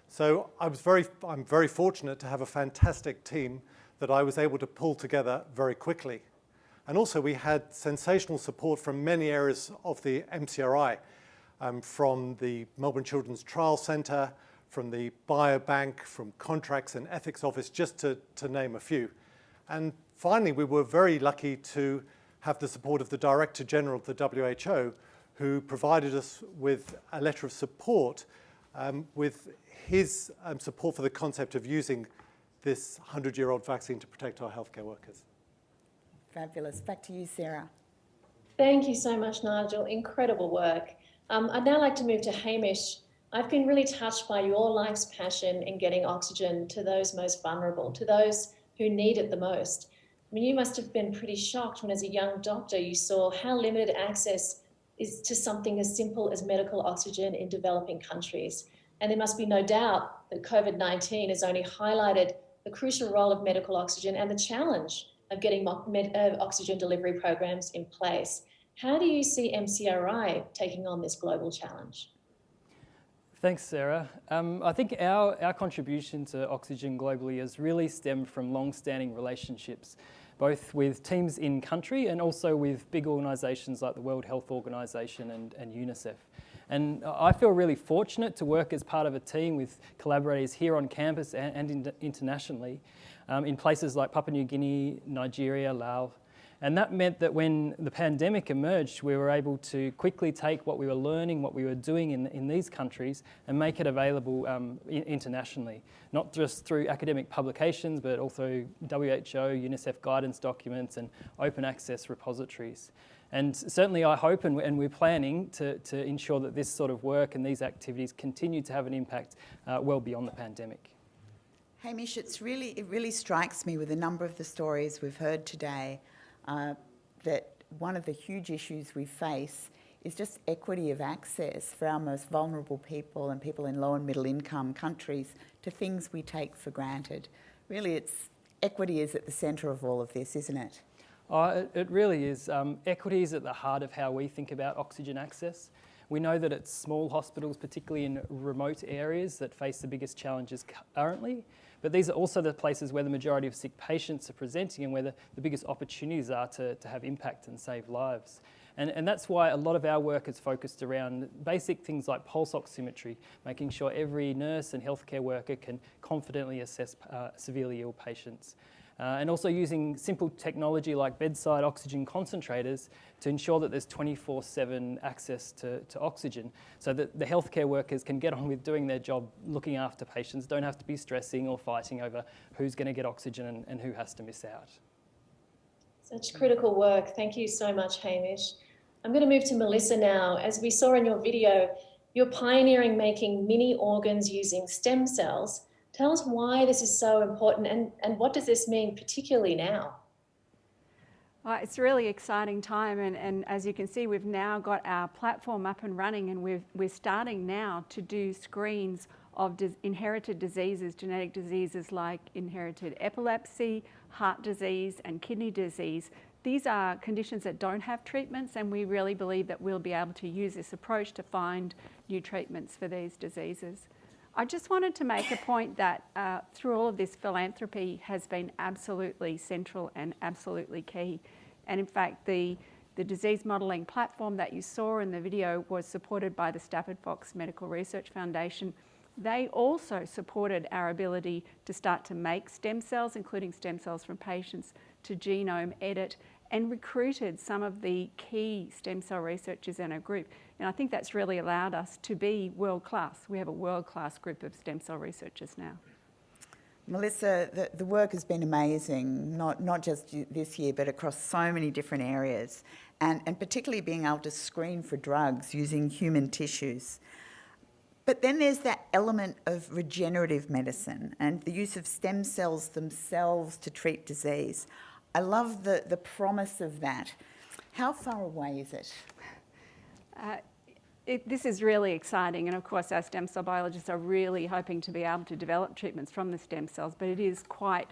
So I'm very fortunate to have a fantastic team that I was able to pull together very quickly. And also we had sensational support from many areas of the MCRI, from the Melbourne Children's Trial Centre, from the Biobank, from Contracts and Ethics Office, just to name a few. And finally, we were very lucky to have the support of the Director General of the WHO, who provided us with a letter of support with his support for the concept of using this 100-year-old vaccine to protect our healthcare workers. Fabulous. Back to you, Sarah. Thank you so much, Nigel. Incredible work. I'd now like to move to Hamish. I've been really touched by your life's passion in getting oxygen to those most vulnerable, to those who need it the most. I mean, you must have been pretty shocked when as a young doctor you saw how limited access is to something as simple as medical oxygen in developing countries. And there must be no doubt that COVID-19 has only highlighted the crucial role of medical oxygen and the challenge of getting oxygen delivery programs in place. How do you see MCRI taking on this global challenge? Thanks, Sarah. I think our contribution to oxygen globally has really stemmed from long-standing relationships, both with teams in country and also with big organisations like the World Health Organization and UNICEF. And I feel really fortunate to work as part of a team with collaborators here on campus and internationally in places like Papua New Guinea, Nigeria, Laos. And that meant that when the pandemic emerged, we were able to quickly take what we were learning, what we were doing in these countries and make it available internationally, not just through academic publications, but also WHO, UNICEF guidance documents and open access repositories. And certainly I hope and we're planning to ensure that this sort of work and these activities continue to have an impact well beyond the pandemic. Hamish, it really strikes me with a number of the stories we've heard today that one of the huge issues we face is just equity of access for our most vulnerable people and people in low and middle income countries to things we take for granted. Really, equity is at the centre of all of this, isn't it? It really is. Equity is at the heart of how we think about oxygen access. We know that it's small hospitals, particularly in remote areas, that face the biggest challenges currently. But these are also the places where the majority of sick patients are presenting and where the biggest opportunities are to have impact and save lives. And that's why a lot of our work is focused around basic things like pulse oximetry, making sure every nurse and healthcare worker can confidently assess severely ill patients. And also using simple technology like bedside oxygen concentrators to ensure that there's 24/7 access to oxygen so that the healthcare workers can get on with doing their job, looking after patients, don't have to be stressing or fighting over who's going to get oxygen and who has to miss out. Such critical work. Thank you so much, Hamish. I'm going to move to Melissa now. As we saw in your video, you're pioneering making mini organs using stem cells. Tell us why this is so important and what does this mean particularly now? It's a really exciting time and as you can see, we've now got our platform up and running and we're starting now to do screens of inherited diseases, genetic diseases like inherited epilepsy, heart disease and kidney disease. These are conditions that don't have treatments and we really believe that we'll be able to use this approach to find new treatments for these diseases. I just wanted to make a point that through all of this, philanthropy has been absolutely central and absolutely key. And in fact, the disease modelling platform that you saw in the video was supported by the Stafford Fox Medical Research Foundation. They also supported our ability to start to make stem cells, including stem cells from patients, to genome edit, and recruited some of the key stem cell researchers in our group. And I think that's really allowed us to be world-class. We have a world-class group of stem cell researchers now. Melissa, the work has been amazing, not just this year, but across so many different areas, and particularly being able to screen for drugs using human tissues. But then there's that element of regenerative medicine and the use of stem cells themselves to treat disease. I love the promise of that. How far away is it? This is really exciting, and of course our stem cell biologists are really hoping to be able to develop treatments from the stem cells, but it is quite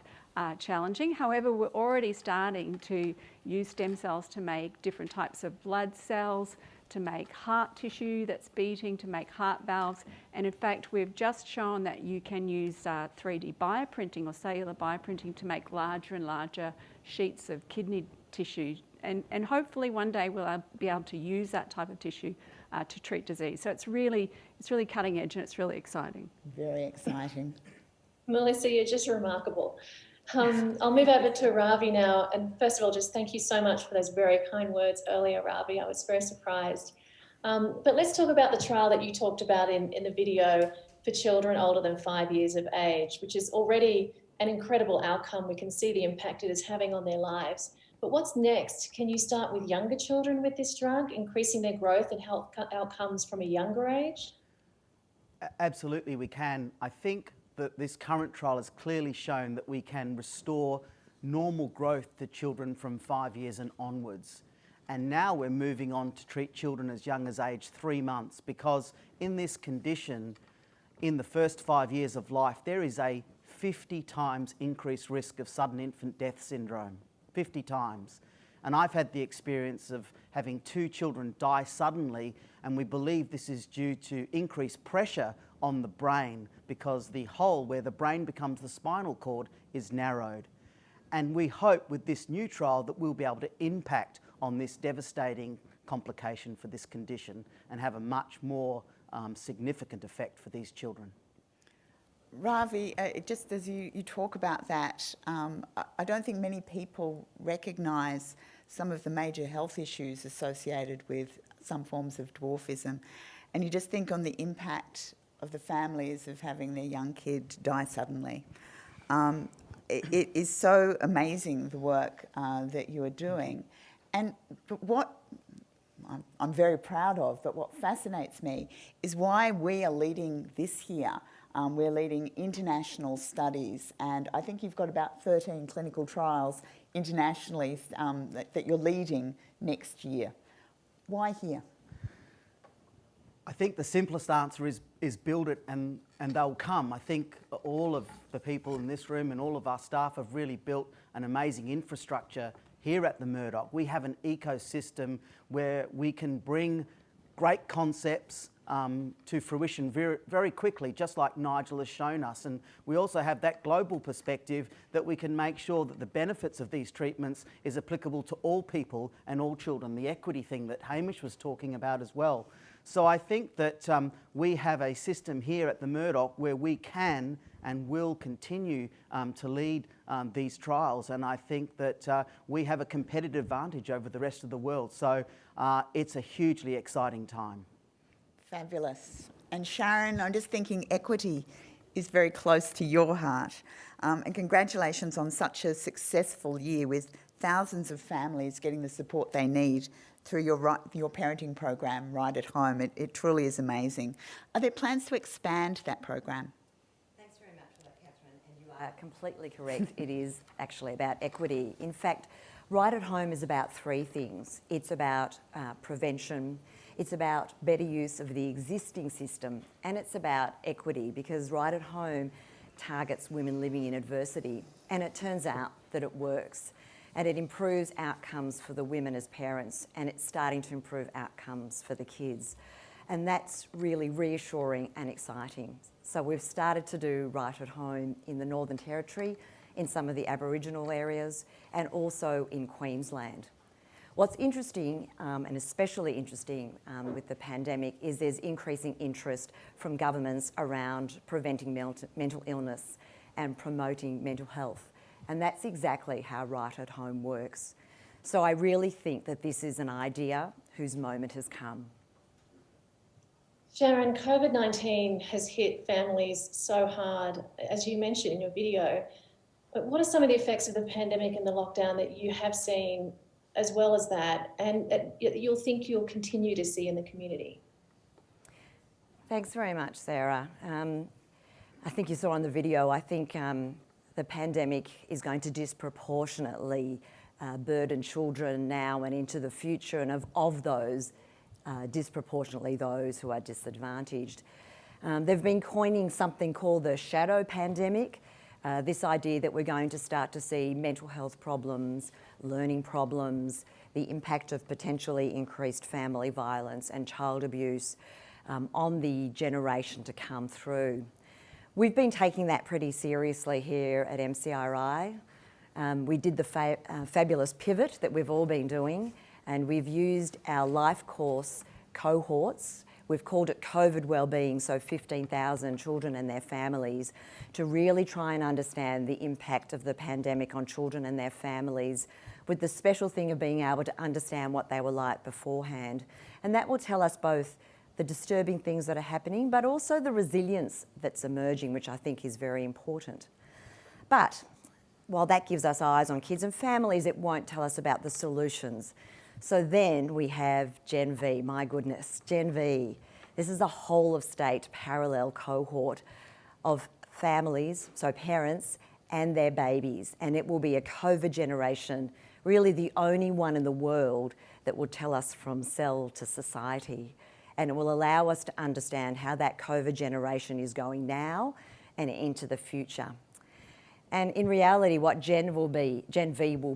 challenging. However, we're already starting to use stem cells to make different types of blood cells, to make heart tissue that's beating, to make heart valves, and in fact we've just shown that you can use 3D bioprinting or cellular bioprinting to make larger and larger sheets of kidney tissue, and hopefully one day we'll be able to use that type of tissue to treat disease. So it's really cutting edge and it's really exciting. Very exciting. Melissa, you're just remarkable. I'll move over to Ravi now. And first of all, just thank you so much for those very kind words earlier, Ravi. I was very surprised. But let's talk about the trial that you talked about in the video for children older than 5 years of age, which is already an incredible outcome. We can see the impact it is having on their lives. But what's next? Can you start with younger children with this drug, increasing their growth and health outcomes from a younger age? Absolutely, we can. I think that this current trial has clearly shown that we can restore normal growth to children from 5 years and onwards. And now we're moving on to treat children as young as age 3 months, because in this condition, in the first 5 years of life, there is a 50 times increased risk of sudden infant death syndrome. 50 times. And I've had the experience of having 2 children die suddenly, and we believe this is due to increased pressure on the brain because the hole where the brain becomes the spinal cord is narrowed. And we hope with this new trial that we'll be able to impact on this devastating complication for this condition and have a much more significant effect for these children. Ravi, just as you talk about that, I don't think many people recognise some of the major health issues associated with some forms of dwarfism. And you just think on the impact of the families of having their young kid die suddenly. It is so amazing, the work that you are doing. But what I'm very proud of, but what fascinates me is why we are leading this here. We're leading international studies, and I think you've got about 13 clinical trials internationally that you're leading next year. Why here? I think the simplest answer is build it and they'll come. I think all of the people in this room and all of our staff have really built an amazing infrastructure here at the Murdoch. We have an ecosystem where we can bring great concepts to fruition very, very quickly, just like Nigel has shown us. And we also have that global perspective that we can make sure that the benefits of these treatments is applicable to all people and all children, the equity thing that Hamish was talking about as well. So I think that we have a system here at the Murdoch where we can and will continue to lead these trials, and I think that we have a competitive advantage over the rest of the world. So it's a hugely exciting time. Fabulous. And Sharon, I'm just thinking equity is very close to your heart. And congratulations on such a successful year with thousands of families getting the support they need through your parenting program, Right at Home. It truly is amazing. Are there plans to expand that program? Thanks very much for that, Catherine. And you are completely correct. It is actually about equity. In fact, Right at Home is about 3 things. It's about prevention, it's about better use of the existing system, and it's about equity, because Right at Home targets women living in adversity, and it turns out that it works. And it improves outcomes for the women as parents, and it's starting to improve outcomes for the kids. And that's really reassuring and exciting. So we've started to do Right at Home in the Northern Territory, in some of the Aboriginal areas, and also in Queensland. What's interesting, and especially interesting with the pandemic, is there's increasing interest from governments around preventing mental illness and promoting mental health. And that's exactly how Right at Home works. So I really think that this is an idea whose moment has come. Sharon, COVID-19 has hit families so hard, as you mentioned in your video. But what are some of the effects of the pandemic and the lockdown that you have seen, as well as that, and you'll think you'll continue to see in the community? Thanks very much, Sarah. I think you saw on the video, I think the pandemic is going to disproportionately burden children now and into the future, and of those, disproportionately those who are disadvantaged. They've been coining something called the shadow pandemic, this idea that we're going to start to see mental health problems, learning problems, the impact of potentially increased family violence and child abuse on the generation to come through. We've been taking that pretty seriously here at MCRI. We did the fabulous pivot that we've all been doing, and we've used our life course cohorts. We've called it COVID Wellbeing, so 15,000 children and their families, to really try and understand the impact of the pandemic on children and their families, with the special thing of being able to understand what they were like beforehand. And that will tell us both the disturbing things that are happening, but also the resilience that's emerging, which I think is very important. But while that gives us eyes on kids and families, it won't tell us about the solutions. So then we have Gen V, my goodness, Gen V. This is a whole of state parallel cohort of families, so parents and their babies, and it will be a COVID generation, really the only one in the world that will tell us from cell to society, and it will allow us to understand how that COVID generation is going now and into the future. And in reality, what Gen V will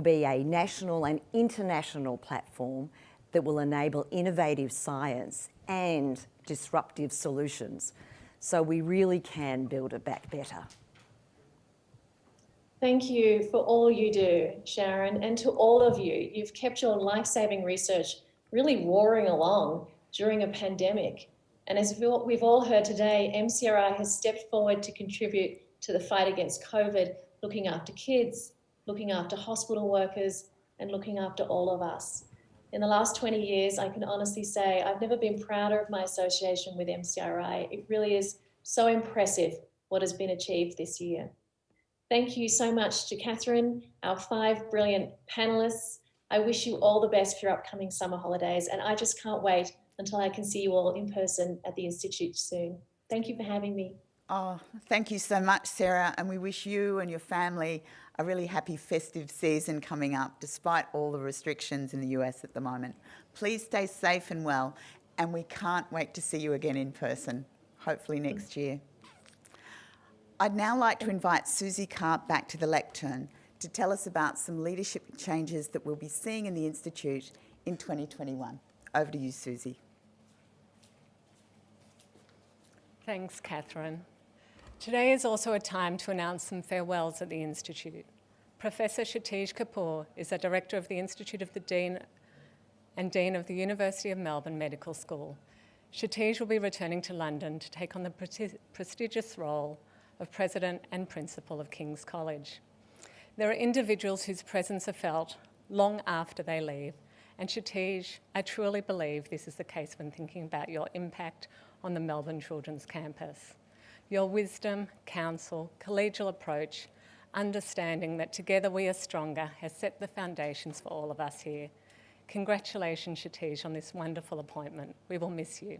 be a national and international platform that will enable innovative science and disruptive solutions, so we really can build it back better. Thank you for all you do, Sharon, and to all of you. You've kept your life-saving research really roaring along during a pandemic. And as we've all heard today, MCRI has stepped forward to contribute to the fight against COVID, looking after kids, looking after hospital workers, and looking after all of us. In the last 20 years, I can honestly say I've never been prouder of my association with MCRI. It really is so impressive what has been achieved this year. Thank you so much to Catherine, our 5 brilliant panelists. I wish you all the best for your upcoming summer holidays, and I just can't wait until I can see you all in person at the Institute soon. Thank you for having me. Oh, thank you so much, Sarah, and we wish you and your family a really happy festive season coming up, despite all the restrictions in the US at the moment. Please stay safe and well, and we can't wait to see you again in person, hopefully next year. I'd now like to invite Susie Carp back to the lectern to tell us about some leadership changes that we'll be seeing in the Institute in 2021. Over to you, Susie. Thanks, Catherine. Today is also a time to announce some farewells at the Institute. Professor Kshitij Kapoor is the Director of the Institute of the Dean and Dean of the University of Melbourne Medical School. Kshitij will be returning to London to take on the prestigious role of President and Principal of King's College. There are individuals whose presence are felt long after they leave, and Kshitij, I truly believe this is the case when thinking about your impact on the Melbourne Children's Campus. Your wisdom, counsel, collegial approach, understanding that together we are stronger has set the foundations for all of us here. Congratulations, Kshitij, on this wonderful appointment. We will miss you.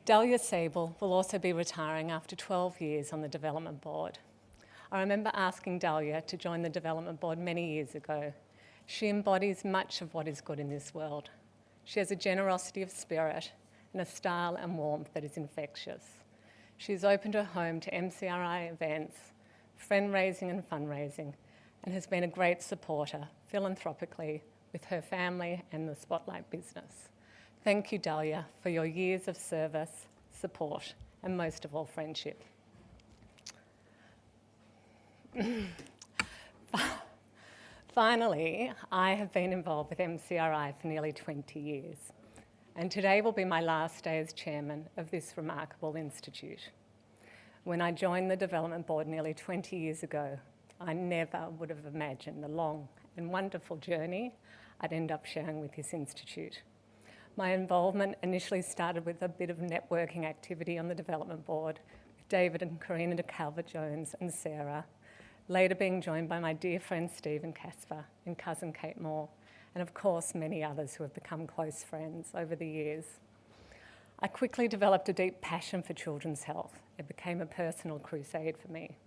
Dahlia Sable will also be retiring after 12 years on the Development Board. I remember asking Dahlia to join the Development Board many years ago. She embodies much of what is good in this world. She has a generosity of spirit and a style and warmth that is infectious. She has opened her home to MCRI events, friend-raising and fundraising, and has been a great supporter, philanthropically, with her family and the Spotlight business. Thank you, Dahlia, for your years of service, support, and most of all, friendship. Finally, I have been involved with MCRI for nearly 20 years, and today will be my last day as chairman of this remarkable institute. When I joined the Development Board nearly 20 years ago, I never would have imagined the long and wonderful journey I'd end up sharing with this institute. My involvement initially started with a bit of networking activity on the Development Board with David and Karina de Calvert-Jones and Sarah, later being joined by my dear friend Stephen Casper and cousin Kate Moore, and of course many others who have become close friends over the years. I quickly developed a deep passion for children's health. It became a personal crusade for me.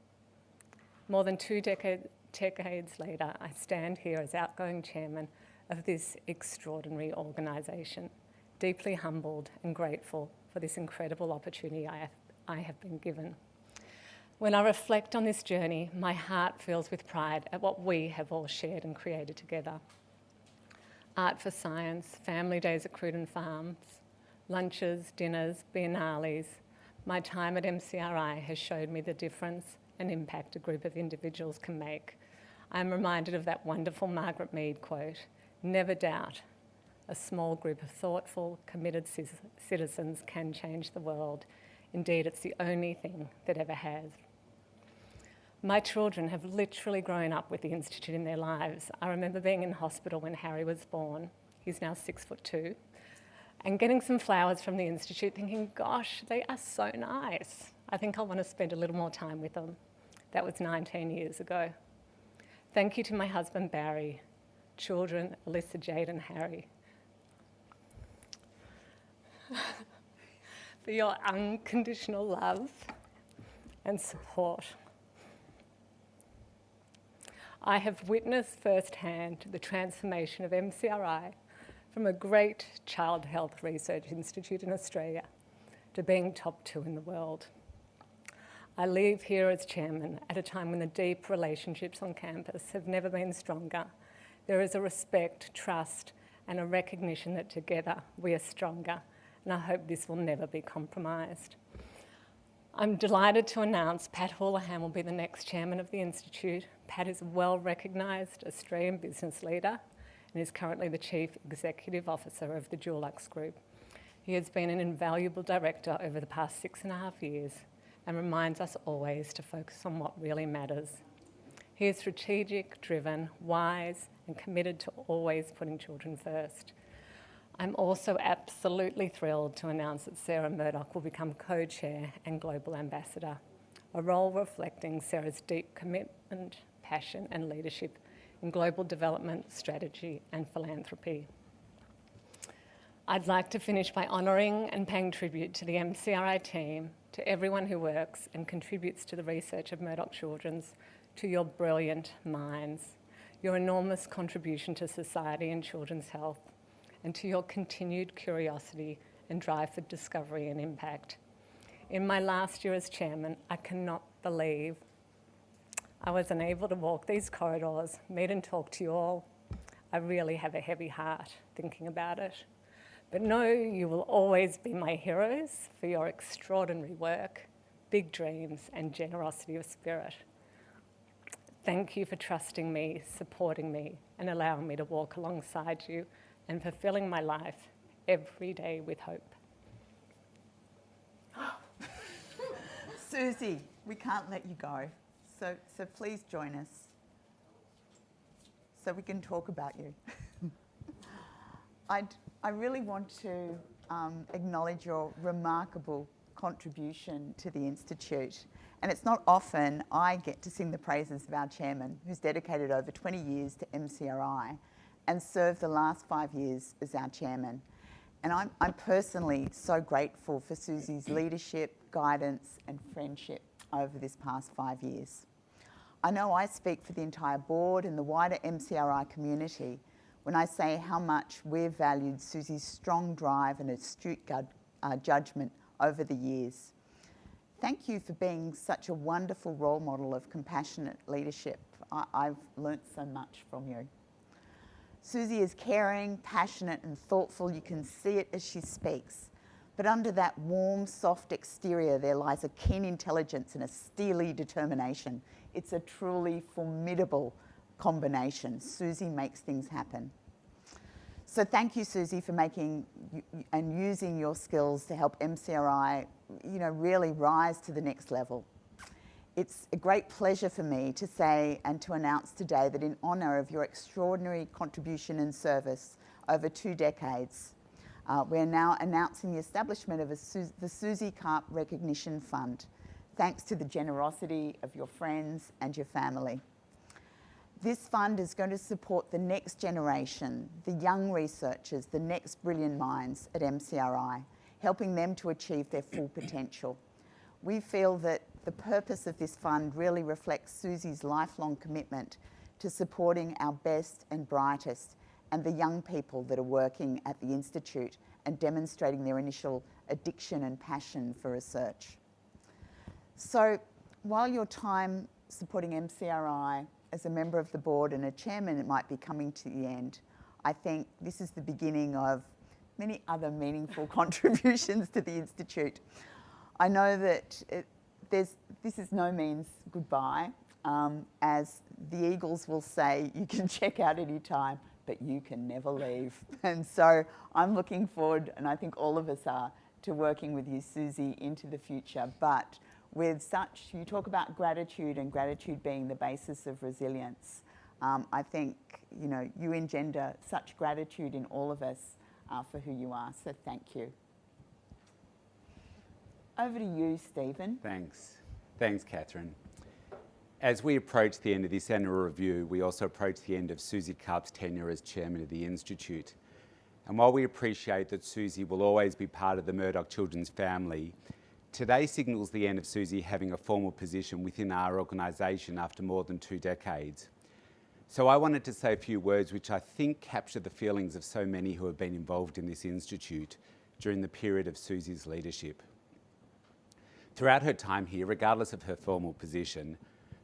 More than 2 decades later, I stand here as outgoing chairman of this extraordinary organisation, deeply humbled and grateful for this incredible opportunity I have been given. When I reflect on this journey, my heart fills with pride at what we have all shared and created together. Art for Science, family days at Cruden Farms, lunches, dinners, biennales. My time at MCRI has showed me the difference and impact a group of individuals can make. I'm reminded of that wonderful Margaret Mead quote, "Never doubt, a small group of thoughtful, committed citizens can change the world. Indeed, it's the only thing that ever has." My children have literally grown up with the Institute in their lives. I remember being in hospital when Harry was born. He's now 6'2", and getting some flowers from the Institute thinking, gosh, they are so nice. I think I'll want to spend a little more time with them. That was 19 years ago. Thank you to my husband, Barry, children, Alyssa, Jade, and Harry, for your unconditional love and support. I have witnessed firsthand the transformation of MCRI from a great child health research institute in Australia to being top 2 in the world. I leave here as chairman at a time when the deep relationships on campus have never been stronger. There is a respect, trust, and a recognition that together we are stronger, and I hope this will never be compromised. I'm delighted to announce Pat Hallaham will be the next chairman of the Institute. Pat is a well-recognised Australian business leader and is currently the Chief Executive Officer of the Dulux Group. He has been an invaluable director over the past 6.5 years and reminds us always to focus on what really matters. He is strategic, driven, wise, and committed to always putting children first. I'm also absolutely thrilled to announce that Sarah Murdoch will become co-chair and global ambassador, a role reflecting Sarah's deep commitment, passion, and leadership in global development, strategy, and philanthropy. I'd like to finish by honouring and paying tribute to the MCRI team, to everyone who works and contributes to the research of Murdoch Children's, to your brilliant minds, your enormous contribution to society and children's health, and to your continued curiosity and drive for discovery and impact. In my last year as chairman, I cannot believe I was unable to walk these corridors, meet and talk to you all. I really have a heavy heart thinking about it. But know you will always be my heroes for your extraordinary work, big dreams, and generosity of spirit. Thank you for trusting me, supporting me, and allowing me to walk alongside you and fulfilling my life every day with hope. Susie, we can't let you go. So please join us so we can talk about you. I really want to acknowledge your remarkable contribution to the Institute. And it's not often I get to sing the praises of our chairman, who's dedicated over 20 years to MCRI and served the last 5 years as our chairman. And I'm personally so grateful for Susie's leadership, guidance, and friendship over this past 5 years. I know I speak for the entire board and the wider MCRI community when I say how much we've valued Susie's strong drive and astute judgment over the years. Thank you for being such a wonderful role model of compassionate leadership. I've learnt so much from you. Susie is caring, passionate, and thoughtful. You can see it as she speaks. But under that warm, soft exterior, there lies a keen intelligence and a steely determination. It's a truly formidable combination. Susie makes things happen. So thank you, Susie, for making and using your skills to help MCRI, really rise to the next level. It's a great pleasure for me to say and to announce today that in honour of your extraordinary contribution and service over 2 decades, we're now announcing the establishment of the Susie Carp Recognition Fund, thanks to the generosity of your friends and your family. This fund is going to support the next generation, the young researchers, the next brilliant minds at MCRI, helping them to achieve their full potential. We feel that the purpose of this fund really reflects Susie's lifelong commitment to supporting our best and brightest and the young people that are working at the Institute and demonstrating their initial addiction and passion for research. So while your time supporting MCRI as a member of the board and a chairman, it might be coming to the end, I think this is the beginning of many other meaningful contributions to the Institute. I know that this is no means goodbye. As the Eagles will say, you can check out any time, but you can never leave. And so I'm looking forward, and I think all of us are, to working with you, Susie, into the future. But with such, you talk about gratitude and gratitude being the basis of resilience. I think, you know, you engender such gratitude in all of us for who you are, so thank you. Over to you, Stephen. Thanks. Thanks, Catherine. As we approach the end of this annual review, we also approach the end of Susie Carp's tenure as chairman of the Institute. And while we appreciate that Susie will always be part of the Murdoch children's family, today signals the end of Susie having a formal position within our organisation after more than 2 decades. So I wanted to say a few words which I think capture the feelings of so many who have been involved in this institute during the period of Susie's leadership. Throughout her time here, regardless of her formal position,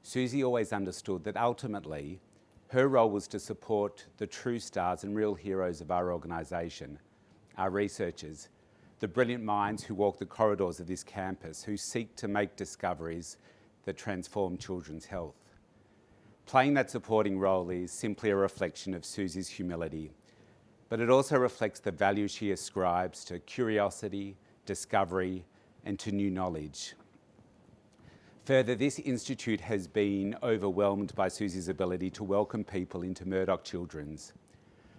Susie always understood that ultimately her role was to support the true stars and real heroes of our organisation, our researchers, the brilliant minds who walk the corridors of this campus, who seek to make discoveries that transform children's health. Playing that supporting role is simply a reflection of Susie's humility, but it also reflects the value she ascribes to curiosity, discovery, and to new knowledge. Further, this institute has been overwhelmed by Susie's ability to welcome people into Murdoch Children's.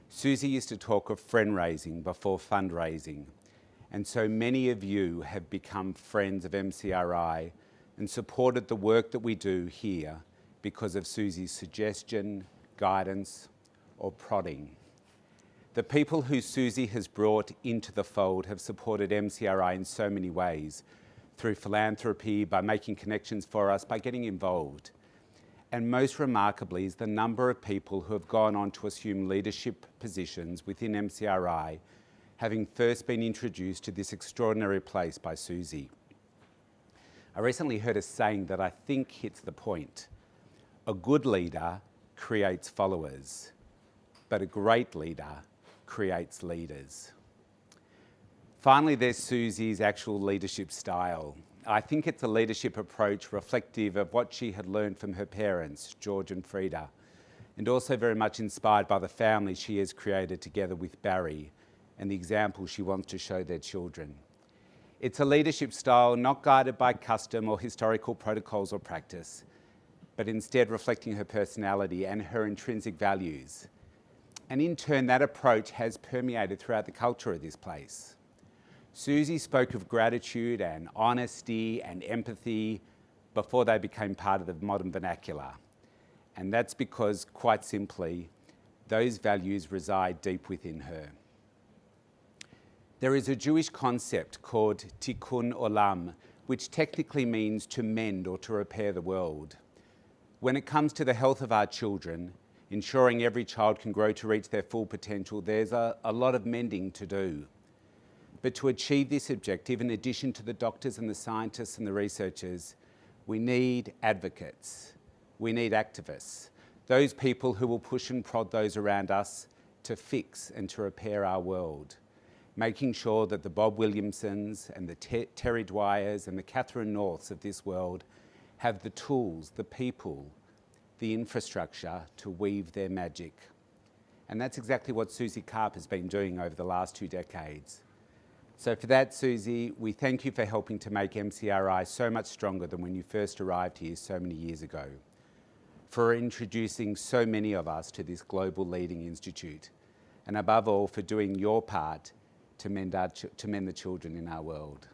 Susie used to talk of friend-raising before fundraising, and so many of you have become friends of MCRI and supported the work that we do here because of Susie's suggestion, guidance, or prodding. The people who Susie has brought into the fold have supported MCRI in so many ways, through philanthropy, by making connections for us, by getting involved. And most remarkably is the number of people who have gone on to assume leadership positions within MCRI, having first been introduced to this extraordinary place by Susie. I recently heard a saying that I think hits the point. A good leader creates followers, but a great leader creates leaders. Finally, there's Susie's actual leadership style. I think it's a leadership approach reflective of what she had learned from her parents, George and Frida, and also very much inspired by the family she has created together with Barry and the example she wants to show their children. It's a leadership style not guided by custom or historical protocols or practice, but instead reflecting her personality and her intrinsic values. And in turn, that approach has permeated throughout the culture of this place. Susie spoke of gratitude and honesty and empathy before they became part of the modern vernacular. And that's because, quite simply, those values reside deep within her. There is a Jewish concept called tikkun olam, which technically means to mend or to repair the world. When it comes to the health of our children, ensuring every child can grow to reach their full potential, there's a lot of mending to do. But to achieve this objective, in addition to the doctors and the scientists and the researchers, we need advocates, we need activists, those people who will push and prod those around us to fix and to repair our world, making sure that the Bob Williamsons and the Terry Dwyers and the Catherine Norths of this world have the tools, the people, the infrastructure to weave their magic. And that's exactly what Susie Carp has been doing over the last 2 decades. So for that, Susie, we thank you for helping to make MCRI so much stronger than when you first arrived here so many years ago, for introducing so many of us to this global leading institute, and above all, for doing your part to mend the children in our world.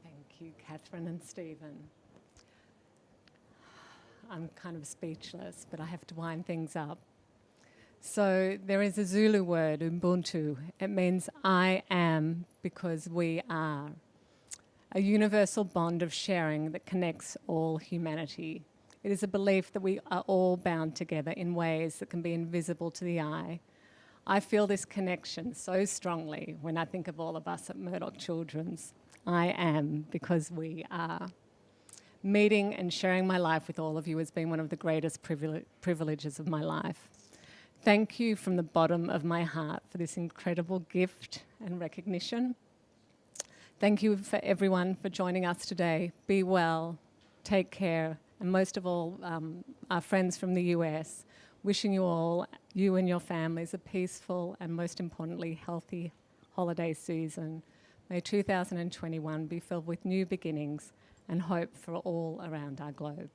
Thank you, Catherine and Stephen. I'm kind of speechless, but I have to wind things up. So there is a Zulu word, Ubuntu. It means I am because we are. A universal bond of sharing that connects all humanity. It is a belief that we are all bound together in ways that can be invisible to the eye. I feel this connection so strongly when I think of all of us at Murdoch Children's. I am, because we are. Meeting and sharing my life with all of you has been one of the greatest privileges of my life. Thank you from the bottom of my heart for this incredible gift and recognition. Thank you for everyone for joining us today. Be well, take care, and most of all, our friends from the US, wishing you all, you and your families, a peaceful and most importantly, healthy holiday season. May 2021 be filled with new beginnings and hope for all around our globe.